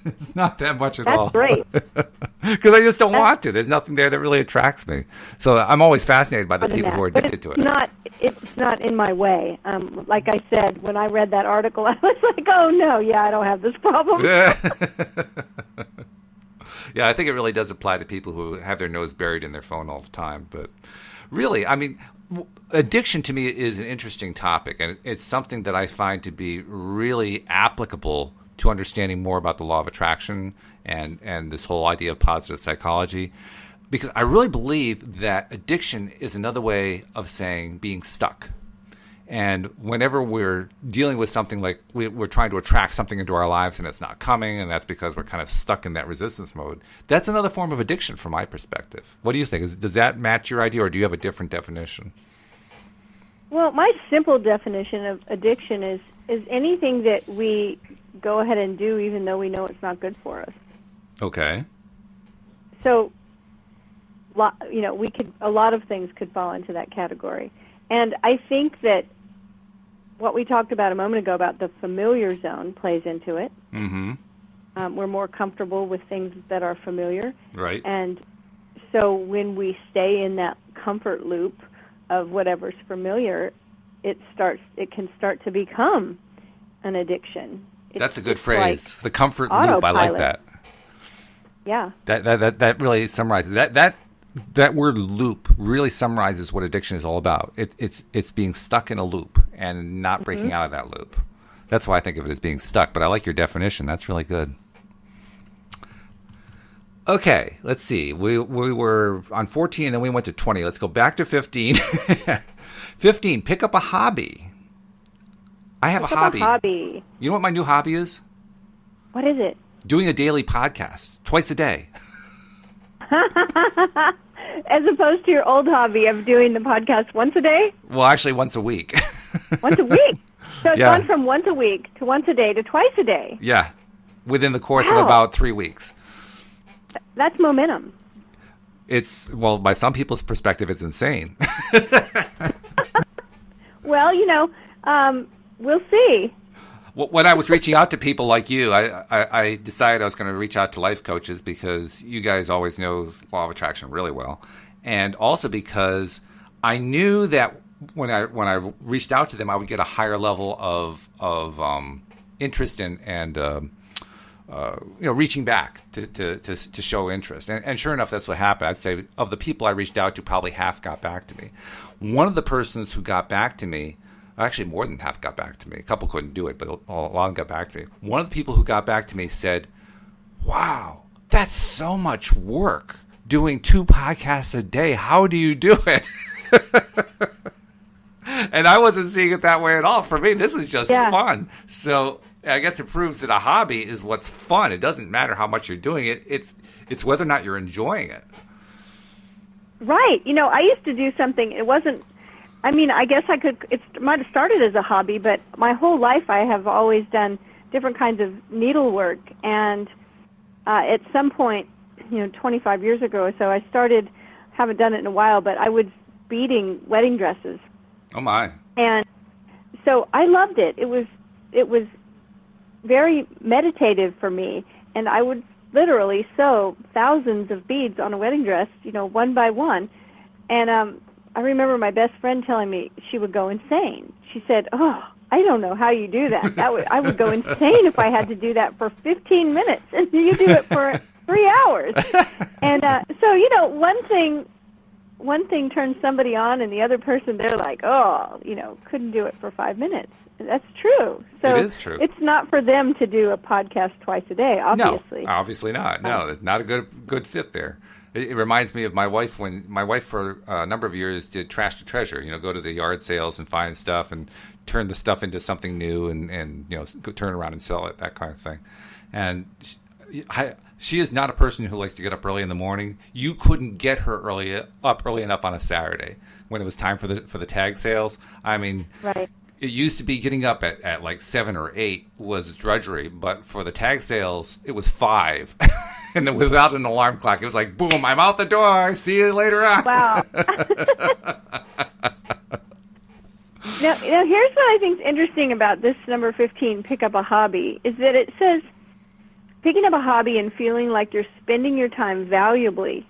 Speaker 1: It's not that much at all.
Speaker 2: That's great.
Speaker 1: Because I just don't want to. There's nothing there that really attracts me. So I'm always fascinated by the people who are addicted to it.
Speaker 2: It's not in my way. Like I said, when I read that article, I was like, oh, no, I don't have this problem.
Speaker 1: Yeah, I think it really does apply to people who have their nose buried in their phone all the time. But really, I mean, addiction to me is an interesting topic, and it's something that I find to be really applicable to understanding more about the law of attraction and this whole idea of positive psychology, because I really believe that addiction is another way of saying being stuck. And whenever we're dealing with something like we're trying to attract something into our lives and it's not coming, and that's because we're kind of stuck in that resistance mode, that's another form of addiction from my perspective. What do you think? Does that match your idea, or do you have a different definition?
Speaker 2: Well, my simple definition of addiction is anything that we go ahead and do even though we know it's not good for us.
Speaker 1: Okay.
Speaker 2: So, a lot of things could fall into that category. And I think that what we talked about a moment ago about the familiar zone plays into it. Mm-hmm. We're more comfortable with things that are familiar.
Speaker 1: Right.
Speaker 2: And so when we stay in that comfort loop of whatever's familiar, it can start to become an addiction.
Speaker 1: That's a good phrase. Like the comfort loop. I like that.
Speaker 2: Yeah.
Speaker 1: That really summarizes that word loop really summarizes what addiction is all about. It's being stuck in a loop and not breaking out of that loop. That's why I think of it as being stuck, but I like your definition. That's really good. Okay, let's see. We were on 14 and then we went to 20. Let's go back to 15. 15, pick up a hobby. I have a hobby. You know what my new hobby is?
Speaker 2: What is it?
Speaker 1: Doing a daily podcast, twice a day.
Speaker 2: As opposed to your old hobby of doing the podcast once a day?
Speaker 1: Well, actually, once a week.
Speaker 2: Once a week? So it's gone from once a week to once a day to twice a day.
Speaker 1: Yeah, within the course of about 3 weeks.
Speaker 2: That's momentum.
Speaker 1: By some people's perspective, it's insane.
Speaker 2: Well, we'll see.
Speaker 1: When I was reaching out to people like you, I decided I was going to reach out to life coaches because you guys always know law of attraction really well, and also because I knew that when I reached out to them, I would get a higher level of interest and reaching back to show interest. And sure enough, that's what happened. I'd say of the people I reached out to, probably half got back to me. One of the persons who got back to me, actually more than half got back to me. A couple couldn't do it, but a lot of them got back to me. One of the people who got back to me said, "Wow, that's so much work doing 2 podcasts a day. How do you do it?" And I wasn't seeing it that way at all. For me, this is just fun. So I guess it proves that a hobby is what's fun. It doesn't matter how much you're doing it. It's whether or not you're enjoying it.
Speaker 2: Right. I used to do something. It wasn't, I guess it might have started as a hobby, but my whole life I have always done different kinds of needlework. And at some point, 25 years ago or so, I started, haven't done it in a while, but I was beading wedding dresses.
Speaker 1: Oh, my.
Speaker 2: And so I loved it. It was very meditative for me, and I would literally sew thousands of beads on a wedding dress, one by one. And I remember my best friend telling me she would go insane. She said, "Oh, I don't know how you do that. I would go insane if I had to do that for 15 minutes, and you do it for 3 hours." And so, one thing turns somebody on, and the other person, they're like, "Oh, couldn't do it for 5 minutes." That's true. So
Speaker 1: it is true.
Speaker 2: It's not for them to do a podcast twice a day, obviously.
Speaker 1: No, obviously not. No, not a good fit there. It reminds me of my wife when my wife for a number of years did trash to treasure. Go to the yard sales and find stuff and turn the stuff into something new and turn around and sell it, that kind of thing. And she is not a person who likes to get up early in the morning. You couldn't get her up early enough on a Saturday when it was time for the tag sales.
Speaker 2: Right.
Speaker 1: It used to be getting up at like 7 or 8 was drudgery, but for the tag sales, it was 5. And then without an alarm clock, it was like, boom, I'm out the door. See you later on.
Speaker 2: Wow. Now, here's what I think is interesting about this number 15, pick up a hobby, is that it says picking up a hobby and feeling like you're spending your time valuably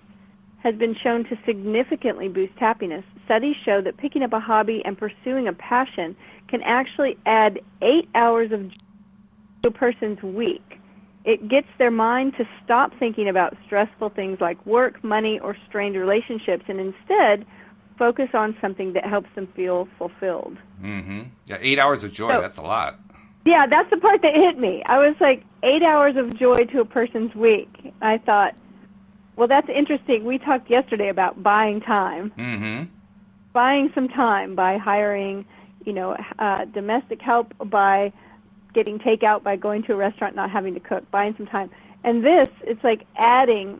Speaker 2: has been shown to significantly boost happiness. Studies show that picking up a hobby and pursuing a passion can actually add 8 hours of joy to a person's week. It gets their mind to stop thinking about stressful things like work, money, or strained relationships, and instead focus on something that helps them feel fulfilled.
Speaker 1: Mm-hmm. Yeah, 8 hours of joy, that's a lot.
Speaker 2: Yeah, that's the part that hit me. I was like, 8 hours of joy to a person's week. I thought, well, that's interesting. We talked yesterday about buying time.
Speaker 1: Mm-hmm.
Speaker 2: Buying some time by hiring, domestic help, by getting takeout, by going to a restaurant, not having to cook, buying some time. And this, it's like adding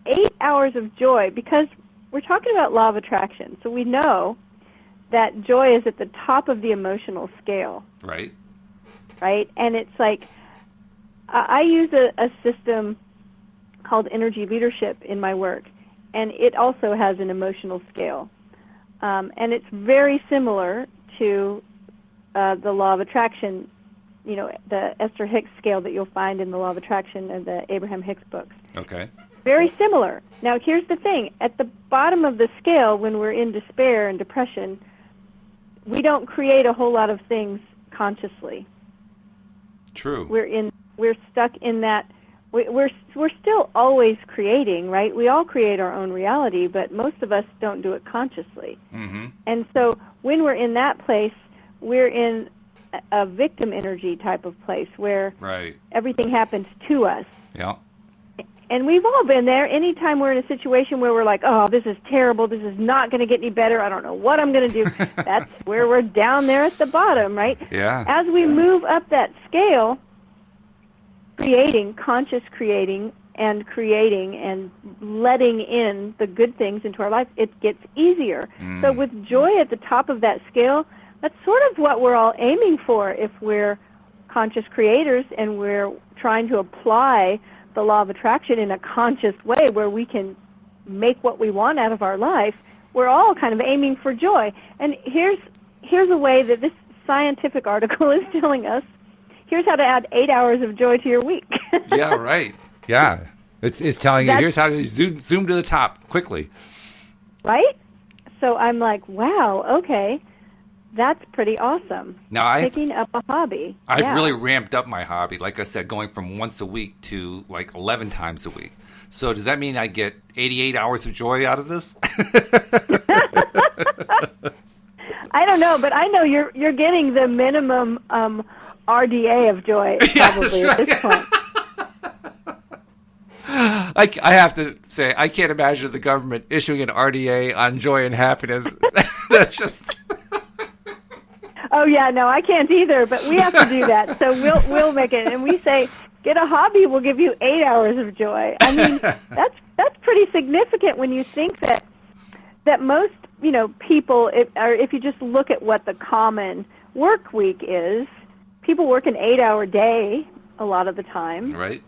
Speaker 2: 8 hours of joy, because we're talking about law of attraction. So we know that joy is at the top of the emotional scale.
Speaker 1: Right.
Speaker 2: Right? And it's like, I use a system called energy leadership in my work, and it also has an emotional scale. And it's very similar to the law of attraction, the Esther Hicks scale that you'll find in the law of attraction and the Abraham Hicks books.
Speaker 1: Okay.
Speaker 2: Very similar. Now, here's the thing. At the bottom of the scale, when we're in despair and depression, we don't create a whole lot of things consciously.
Speaker 1: True.
Speaker 2: We're stuck in that. We're still always creating, right? We all create our own reality, but most of us don't do it consciously.
Speaker 1: Mm-hmm.
Speaker 2: And so when we're in that place, we're in a victim energy type of place where everything happens to us.
Speaker 1: Yeah.
Speaker 2: And we've all been there. Anytime we're in a situation where we're like, oh, this is terrible, this is not going to get any better, I don't know what I'm going to do, that's where we're down there at the bottom, right?
Speaker 1: Yeah.
Speaker 2: As we move up that scale, conscious creating and letting in the good things into our life, it gets easier. So with joy at the top of that scale, that's sort of what we're all aiming for if we're conscious creators and we're trying to apply the law of attraction in a conscious way where we can make what we want out of our life. We're all kind of aiming for joy. And here's a way that this scientific article is telling us. Here's how to add 8 hours of joy to your week.
Speaker 1: Yeah, right. Yeah. It's telling you, here's how to zoom to the top quickly.
Speaker 2: Right? So I'm like, wow, okay. That's pretty awesome.
Speaker 1: Now,
Speaker 2: Picking up a hobby.
Speaker 1: I've really ramped up my hobby. Like I said, going from once a week to like 11 times a week. So does that mean I get 88 hours of joy out of this?
Speaker 2: I don't know, but I know you're getting the minimum RDA of joy probably at this point.
Speaker 1: I have to say, I can't imagine the government issuing an RDA on joy and happiness. That's just...
Speaker 2: Oh yeah, no, I can't either. But we have to do that, so we'll make it. And we say, get a hobby. We'll give you 8 hours of joy. I mean, that's pretty significant when you think that most people, if you just look at what the common work week is, people work an 8-hour day a lot of the time.
Speaker 1: Right.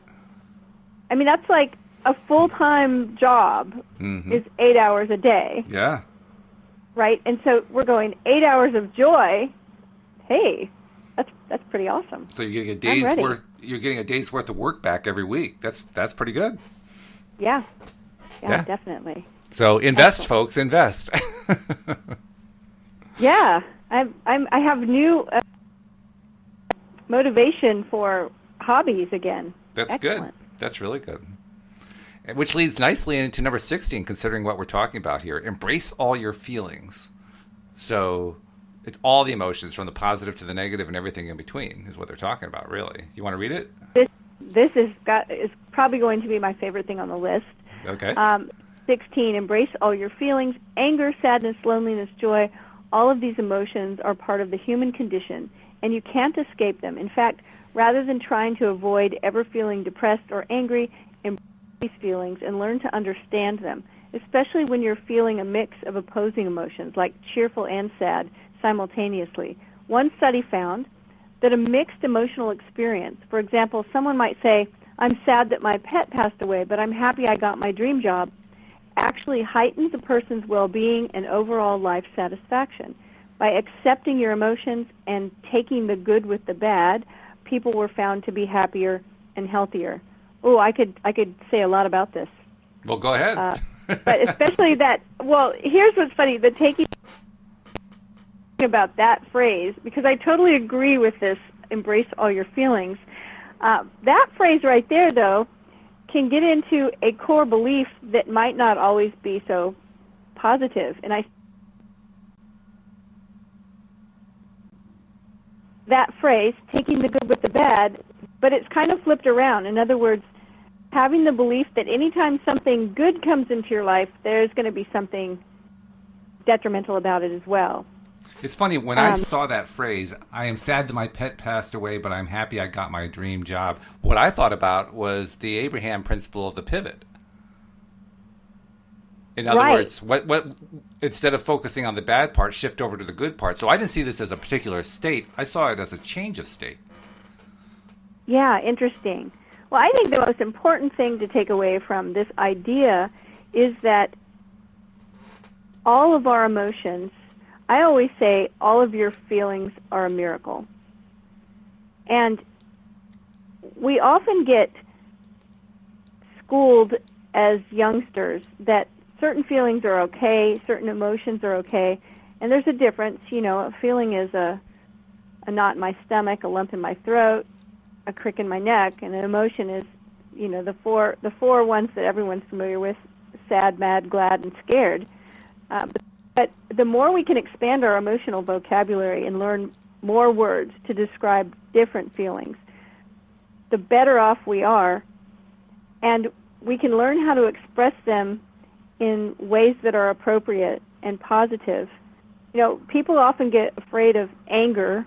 Speaker 2: I mean, that's like a full-time job is 8 hours a day.
Speaker 1: Yeah.
Speaker 2: Right? And so we're going 8 hours of joy. Hey, that's pretty awesome.
Speaker 1: So you're getting a day's worth of work back every week. That's pretty good.
Speaker 2: Yeah, definitely.
Speaker 1: So invest, folks, invest.
Speaker 2: Yeah, I have new motivation for hobbies again.
Speaker 1: That's
Speaker 2: Excellent.
Speaker 1: Good. That's really good. Which leads nicely into number 16, considering what we're talking about here. Embrace all your feelings. So it's all the emotions, from the positive to the negative and everything in between, is what they're talking about, really. You want to read it?
Speaker 2: This is probably going to be my favorite thing on the list.
Speaker 1: Okay.
Speaker 2: 16, embrace all your feelings, anger, sadness, loneliness, joy. All of these emotions are part of the human condition, and you can't escape them. In fact, rather than trying to avoid ever feeling depressed or angry, embrace these feelings and learn to understand them, especially when you're feeling a mix of opposing emotions, like cheerful and sad, simultaneously. One study found that a mixed emotional experience, for example, someone might say, I'm sad that my pet passed away, but I'm happy I got my dream job, actually heightens a person's well-being and overall life satisfaction. By accepting your emotions and taking the good with the bad, people were found to be happier and healthier. Oh, I could say a lot about this.
Speaker 1: Well, go ahead.
Speaker 2: But especially that, well, here's what's funny, the taking about that phrase, because I totally agree with this, embrace all your feelings. That phrase right there, though, can get into a core belief that might not always be so positive. And that phrase, taking the good with the bad, but it's kind of flipped around. In other words, having the belief that anytime something good comes into your life, there's going to be something detrimental about it as well.
Speaker 1: It's funny, when I saw that phrase, I am sad that my pet passed away, but I'm happy I got my dream job. What I thought about was the Abraham principle of the pivot. In other words, what instead of focusing on the bad part, shift over to the good part. So I didn't see this as a particular state. I saw it as a change of state.
Speaker 2: Yeah, interesting. Well, I think the most important thing to take away from this idea is that all of our emotions, I always say all of your feelings are a miracle. And we often get schooled as youngsters that certain feelings are okay, certain emotions are okay, and there's a difference. You know, a feeling is a knot in my stomach, a lump in my throat, a crick in my neck, and an emotion is, you know, the four ones that everyone's familiar with: sad, mad, glad, and scared. But the more we can expand our emotional vocabulary and learn more words to describe different feelings, the better off we are, and we can learn how to express them in ways that are appropriate and positive. You know, people often get afraid of anger.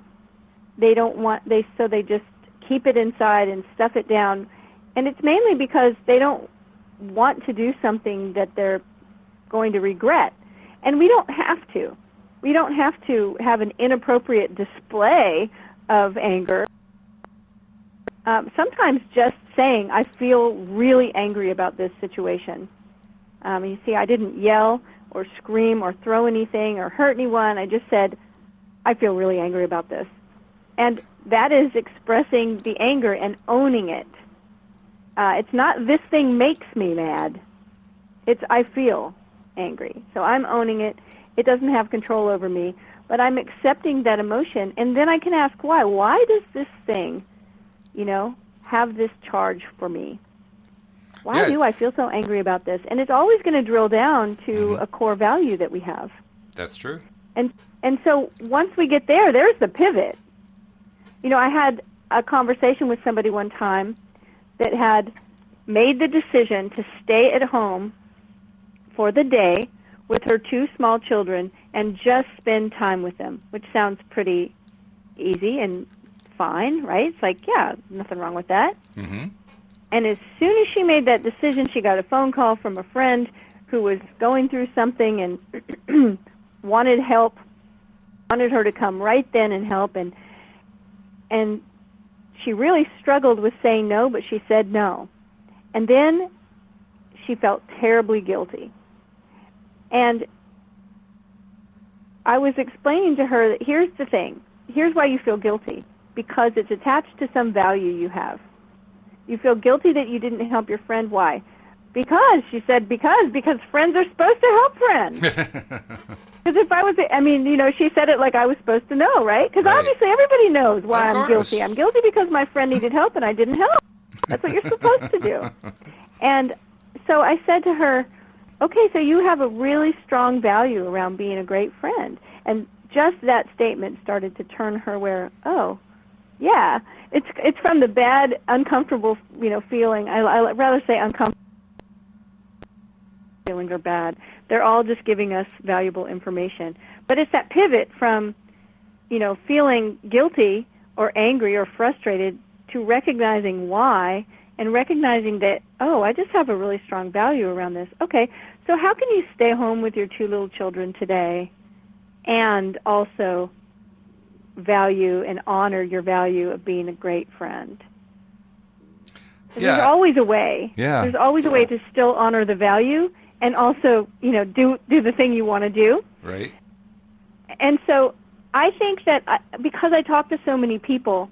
Speaker 2: So they just keep it inside and stuff it down, and it's mainly because they don't want to do something that they're going to regret. And we don't have to. We don't have to have an inappropriate display of anger. Sometimes just saying, I feel really angry about this situation. You see, I didn't yell or scream or throw anything or hurt anyone. I just said, I feel really angry about this. And that is expressing the anger and owning it. It's not, this thing makes me mad. It's, I feel angry. So I'm owning it, It doesn't have control over me, but I'm accepting that emotion, and then I can ask why. Why does this thing, have this charge for me? Why do I feel so angry about this? And it's always going to drill down to a core value that we have.
Speaker 1: That's true.
Speaker 2: And so once we get there, there's the pivot. I had a conversation with somebody one time that had made the decision to stay at home for the day with her 2 small children and just spend time with them, which sounds pretty easy and fine, right? It's like, yeah, nothing wrong with that.
Speaker 1: Mm-hmm.
Speaker 2: And as soon as she made that decision, she got a phone call from a friend who was going through something and wanted help, wanted her to come right then and help. And she really struggled with saying no, but she said no. And then she felt terribly guilty. And I was explaining to her that here's the thing. Here's why you feel guilty. Because it's attached to some value you have. You feel guilty that you didn't help your friend. Why? Because, she said, because friends are supposed to help friends. Because if I was, she said it like I was supposed to know, right? Because obviously everybody knows why I'm guilty. I'm guilty because my friend needed help and I didn't help. That's what you're supposed to do. And so I said to her, okay, so you have a really strong value around being a great friend. And just that statement started to turn her where, oh, yeah, it's from the bad, uncomfortable, feeling. I rather say uncomfortable feelings are bad. They're all just giving us valuable information. But it's that pivot from, feeling guilty or angry or frustrated to recognizing why and recognizing that, oh, I just have a really strong value around this. Okay, so how can you stay home with your 2 little children today and also value and honor your value of being a great friend? There's always a way.
Speaker 1: Yeah. There's
Speaker 2: always a way to still honor the value and also, do the thing you want to do.
Speaker 1: Right.
Speaker 2: And so I think that because I talk to so many people,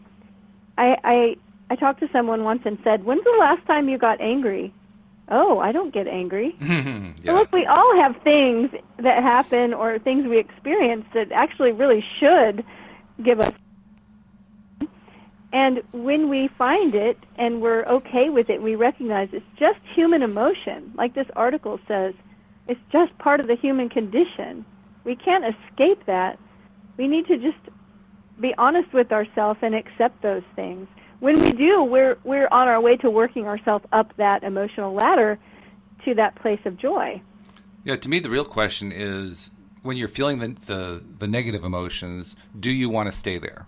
Speaker 2: I talked to someone once and said, when's the last time you got angry? Oh, I don't get angry.
Speaker 1: Yeah.
Speaker 2: So look, we all have things that happen or things we experience that actually really should give us. And when we find it and we're okay with it, we recognize it's just human emotion. Like this article says, it's just part of the human condition. We can't escape that. We need to just be honest with ourselves and accept those things. When we do, we're on our way to working ourselves up that emotional ladder to that place of joy.
Speaker 1: Yeah, to me, the real question is, when you're feeling the negative emotions, do you want to stay there?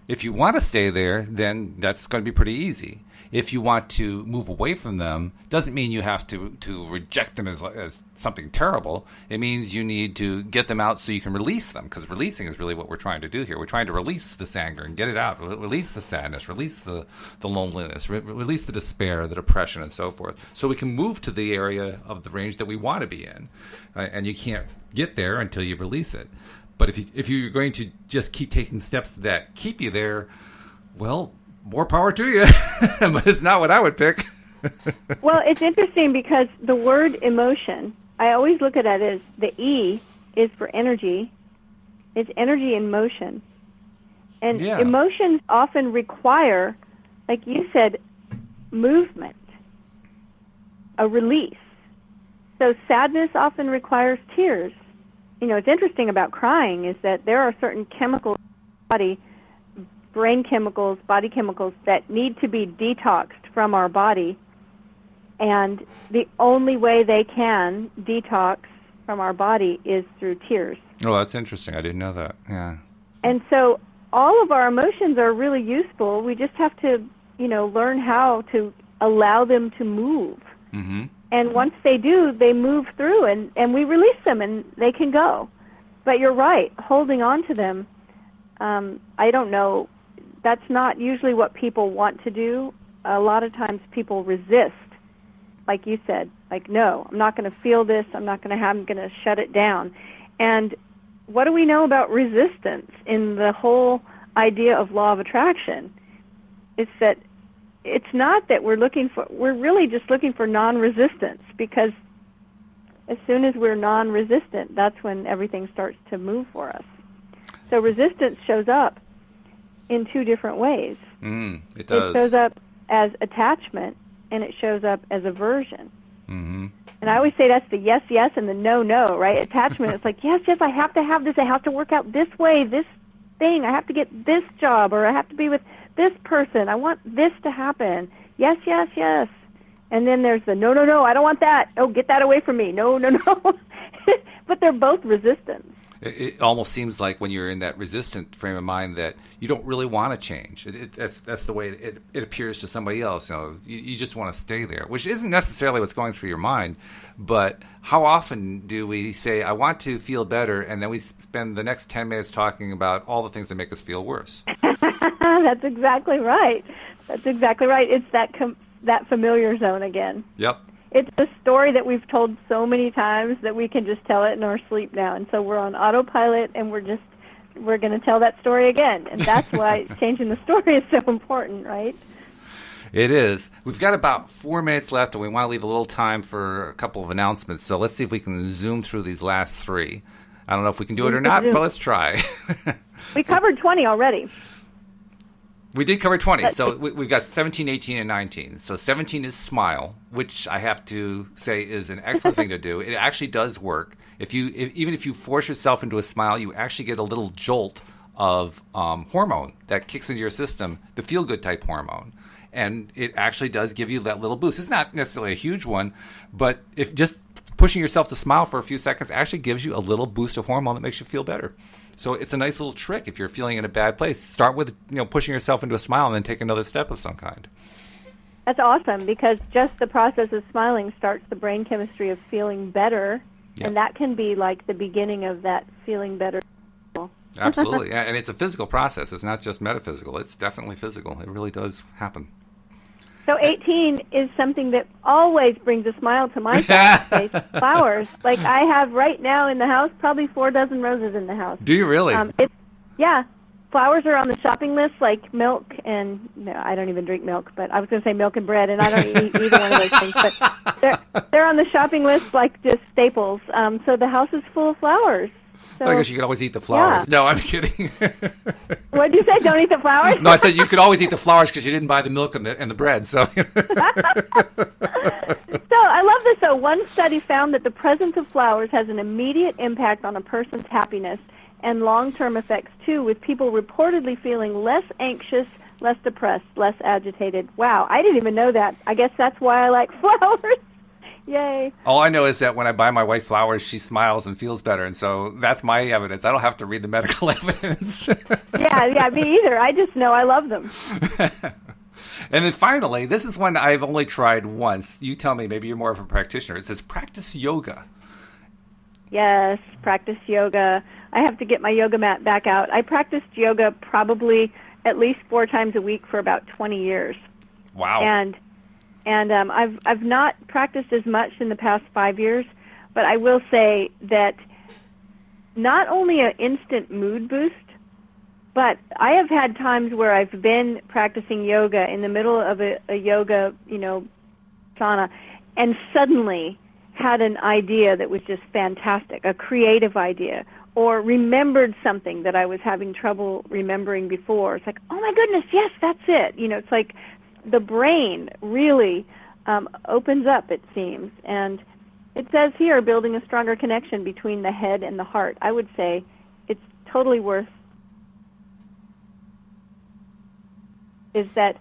Speaker 1: If you want to stay there, then that's going to be pretty easy. If you want to move away from them, doesn't mean you have to reject them as something terrible. It means you need to get them out so you can release them, because releasing is really what we're trying to do here. We're trying to release this anger and get it out, release the sadness, release the loneliness, release the despair, the depression, and so forth, so we can move to the area of the range that we want to be in. And you can't get there until you release it. But if you're going to just keep taking steps that keep you there, well, more power to you. But it's not what I would pick.
Speaker 2: Well, it's interesting because the word emotion, I always look at it as the E is for energy. It's energy in motion. And emotions often require, like you said, movement, a release. So sadness often requires tears. What's interesting about crying is that there are certain chemicals in the body, brain chemicals, body chemicals, that need to be detoxed from our body. And the only way they can detox from our body is through tears.
Speaker 1: Oh, that's interesting. I didn't know that. Yeah.
Speaker 2: And so all of our emotions are really useful. We just have to, learn how to allow them to move.
Speaker 1: Mm-hmm.
Speaker 2: And once they do, they move through, and we release them, and they can go. But you're right, holding on to them, I don't know, that's not usually what people want to do. A lot of times people resist, like you said, like, no, I'm not going to feel this, I'm going to shut it down. And what do we know about resistance in the whole idea of law of attraction? It's that it's not that we're really just looking for non-resistance, because as soon as we're non-resistant, that's when everything starts to move for us. So resistance shows up in two different ways.
Speaker 1: It does.
Speaker 2: It shows up as attachment, and it shows up as aversion.
Speaker 1: Mm-hmm.
Speaker 2: And I always say that's the yes, yes, and the no, no, right? Attachment, it's like, yes, yes, I have to have this. I have to work out this way, this thing. I have to get this job, or I have to be with this person. I want this to happen. Yes, yes, yes. And then there's the no, no, no, I don't want that. Oh, get that away from me. No, no, no. But they're both resistance.
Speaker 1: It almost seems like when you're in that resistant frame of mind that you don't really want to change. That's the way it appears to somebody else. You just want to stay there, which isn't necessarily what's going through your mind. But how often do we say, I want to feel better, and then we spend the next 10 minutes talking about all the things that make us feel worse?
Speaker 2: That's exactly right. That's exactly right. It's that familiar zone again.
Speaker 1: Yep.
Speaker 2: It's a story that we've told so many times that we can just tell it in our sleep now. And so we're on autopilot, and we're going to tell that story again. And that's why changing the story is so important, right?
Speaker 1: It is. We've got about 4 minutes left, and we want to leave a little time for a couple of announcements. So let's see if we can zoom through these last three. I don't know if we can do it or not, but let's try.
Speaker 2: We covered 20 already.
Speaker 1: We did cover 20, so we've got 17, 18, and 19. So 17 is smile, which I have to say is an excellent thing to do. It actually does work. Even if you force yourself into a smile, you actually get a little jolt of hormone that kicks into your system, the feel-good type hormone. And it actually does give you that little boost. It's not necessarily a huge one, but if just pushing yourself to smile for a few seconds actually gives you a little boost of hormone that makes you feel better. So it's a nice little trick if you're feeling in a bad place. Start with pushing yourself into a smile and then take another step of some kind.
Speaker 2: That's awesome, because just the process of smiling starts the brain chemistry of feeling better,
Speaker 1: Yep.
Speaker 2: and that can be like the beginning of that feeling better.
Speaker 1: Absolutely. And it's a physical process. It's not just metaphysical. It's definitely physical. It really does happen.
Speaker 2: So 18 is something that always brings a smile to my face. Flowers. Like I have right now in the house, probably 4 dozen roses in the house.
Speaker 1: Do you really?
Speaker 2: Yeah. Flowers are on the shopping list, like milk and, no, I don't even drink milk, but I was going to say milk and bread, and I don't eat either one of those things. But they're on the shopping list like just staples. So the house is full of flowers. So,
Speaker 1: I guess you could always eat the flowers. Yeah. No, I'm kidding.
Speaker 2: What did you say? Don't eat the flowers?
Speaker 1: No, I said you could always eat the flowers because you didn't buy the milk and the bread. So.
Speaker 2: So I love this, though. One study found that the presence of flowers has an immediate impact on a person's happiness and long-term effects, too, with people reportedly feeling less anxious, less depressed, less agitated. Wow, I didn't even know that. I guess that's why I like flowers. Yay.
Speaker 1: All I know is that when I buy my wife flowers, she smiles and feels better, and so that's my evidence. I don't have to read the medical evidence.
Speaker 2: Yeah, me either. I just know I love them.
Speaker 1: And then finally, this is one I've only tried once. You tell me, maybe you're more of a practitioner. It says practice yoga.
Speaker 2: Yes, practice yoga. I have to get my yoga mat back out. I practiced yoga probably at least 4 times a week for about 20 years.
Speaker 1: Wow.
Speaker 2: And I've not practiced as much in the past 5 years, but I will say that not only an instant mood boost, but I have had times where I've been practicing yoga in the middle of a yoga, sauna, and suddenly had an idea that was just fantastic, a creative idea, or remembered something that I was having trouble remembering before. It's like, oh my goodness, yes, that's it. It's like the brain really opens up, it seems. And it says here, building a stronger connection between the head and the heart. I would say it's totally worth is that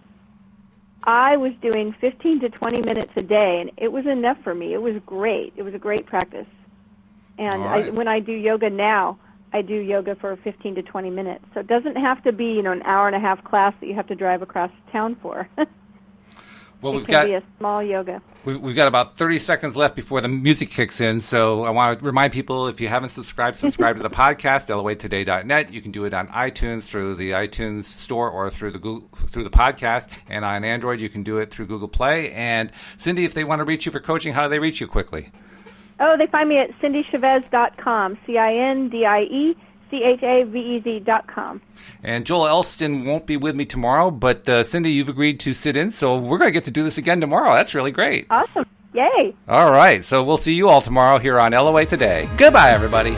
Speaker 2: I was doing 15 to 20 minutes a day, and it was enough for me. It was great. It was a great practice. And
Speaker 1: right.
Speaker 2: When I do yoga now, I do yoga for 15 to 20 minutes. So it doesn't have to be, an hour and a half class that you have to drive across town for.
Speaker 1: Well,
Speaker 2: it can be a small yoga.
Speaker 1: We've got about 30 seconds left before the music kicks in, so I want to remind people, if you haven't subscribe to the podcast, loatoday.net. You can do it on iTunes through the iTunes Store or through the podcast, and on Android you can do it through Google Play. And Cindie, if they want to reach you for coaching, how do they reach you quickly?
Speaker 2: Oh, they find me at cindiechavez.com, CINDIECHAVEZ.com.
Speaker 1: And Joel Elston won't be with me tomorrow, but Cindie, you've agreed to sit in, so we're going to get to do this again tomorrow. That's really great.
Speaker 2: Awesome. Yay!
Speaker 1: All right. So we'll see you all tomorrow here on LOA Today. Goodbye, everybody.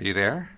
Speaker 1: Are you there?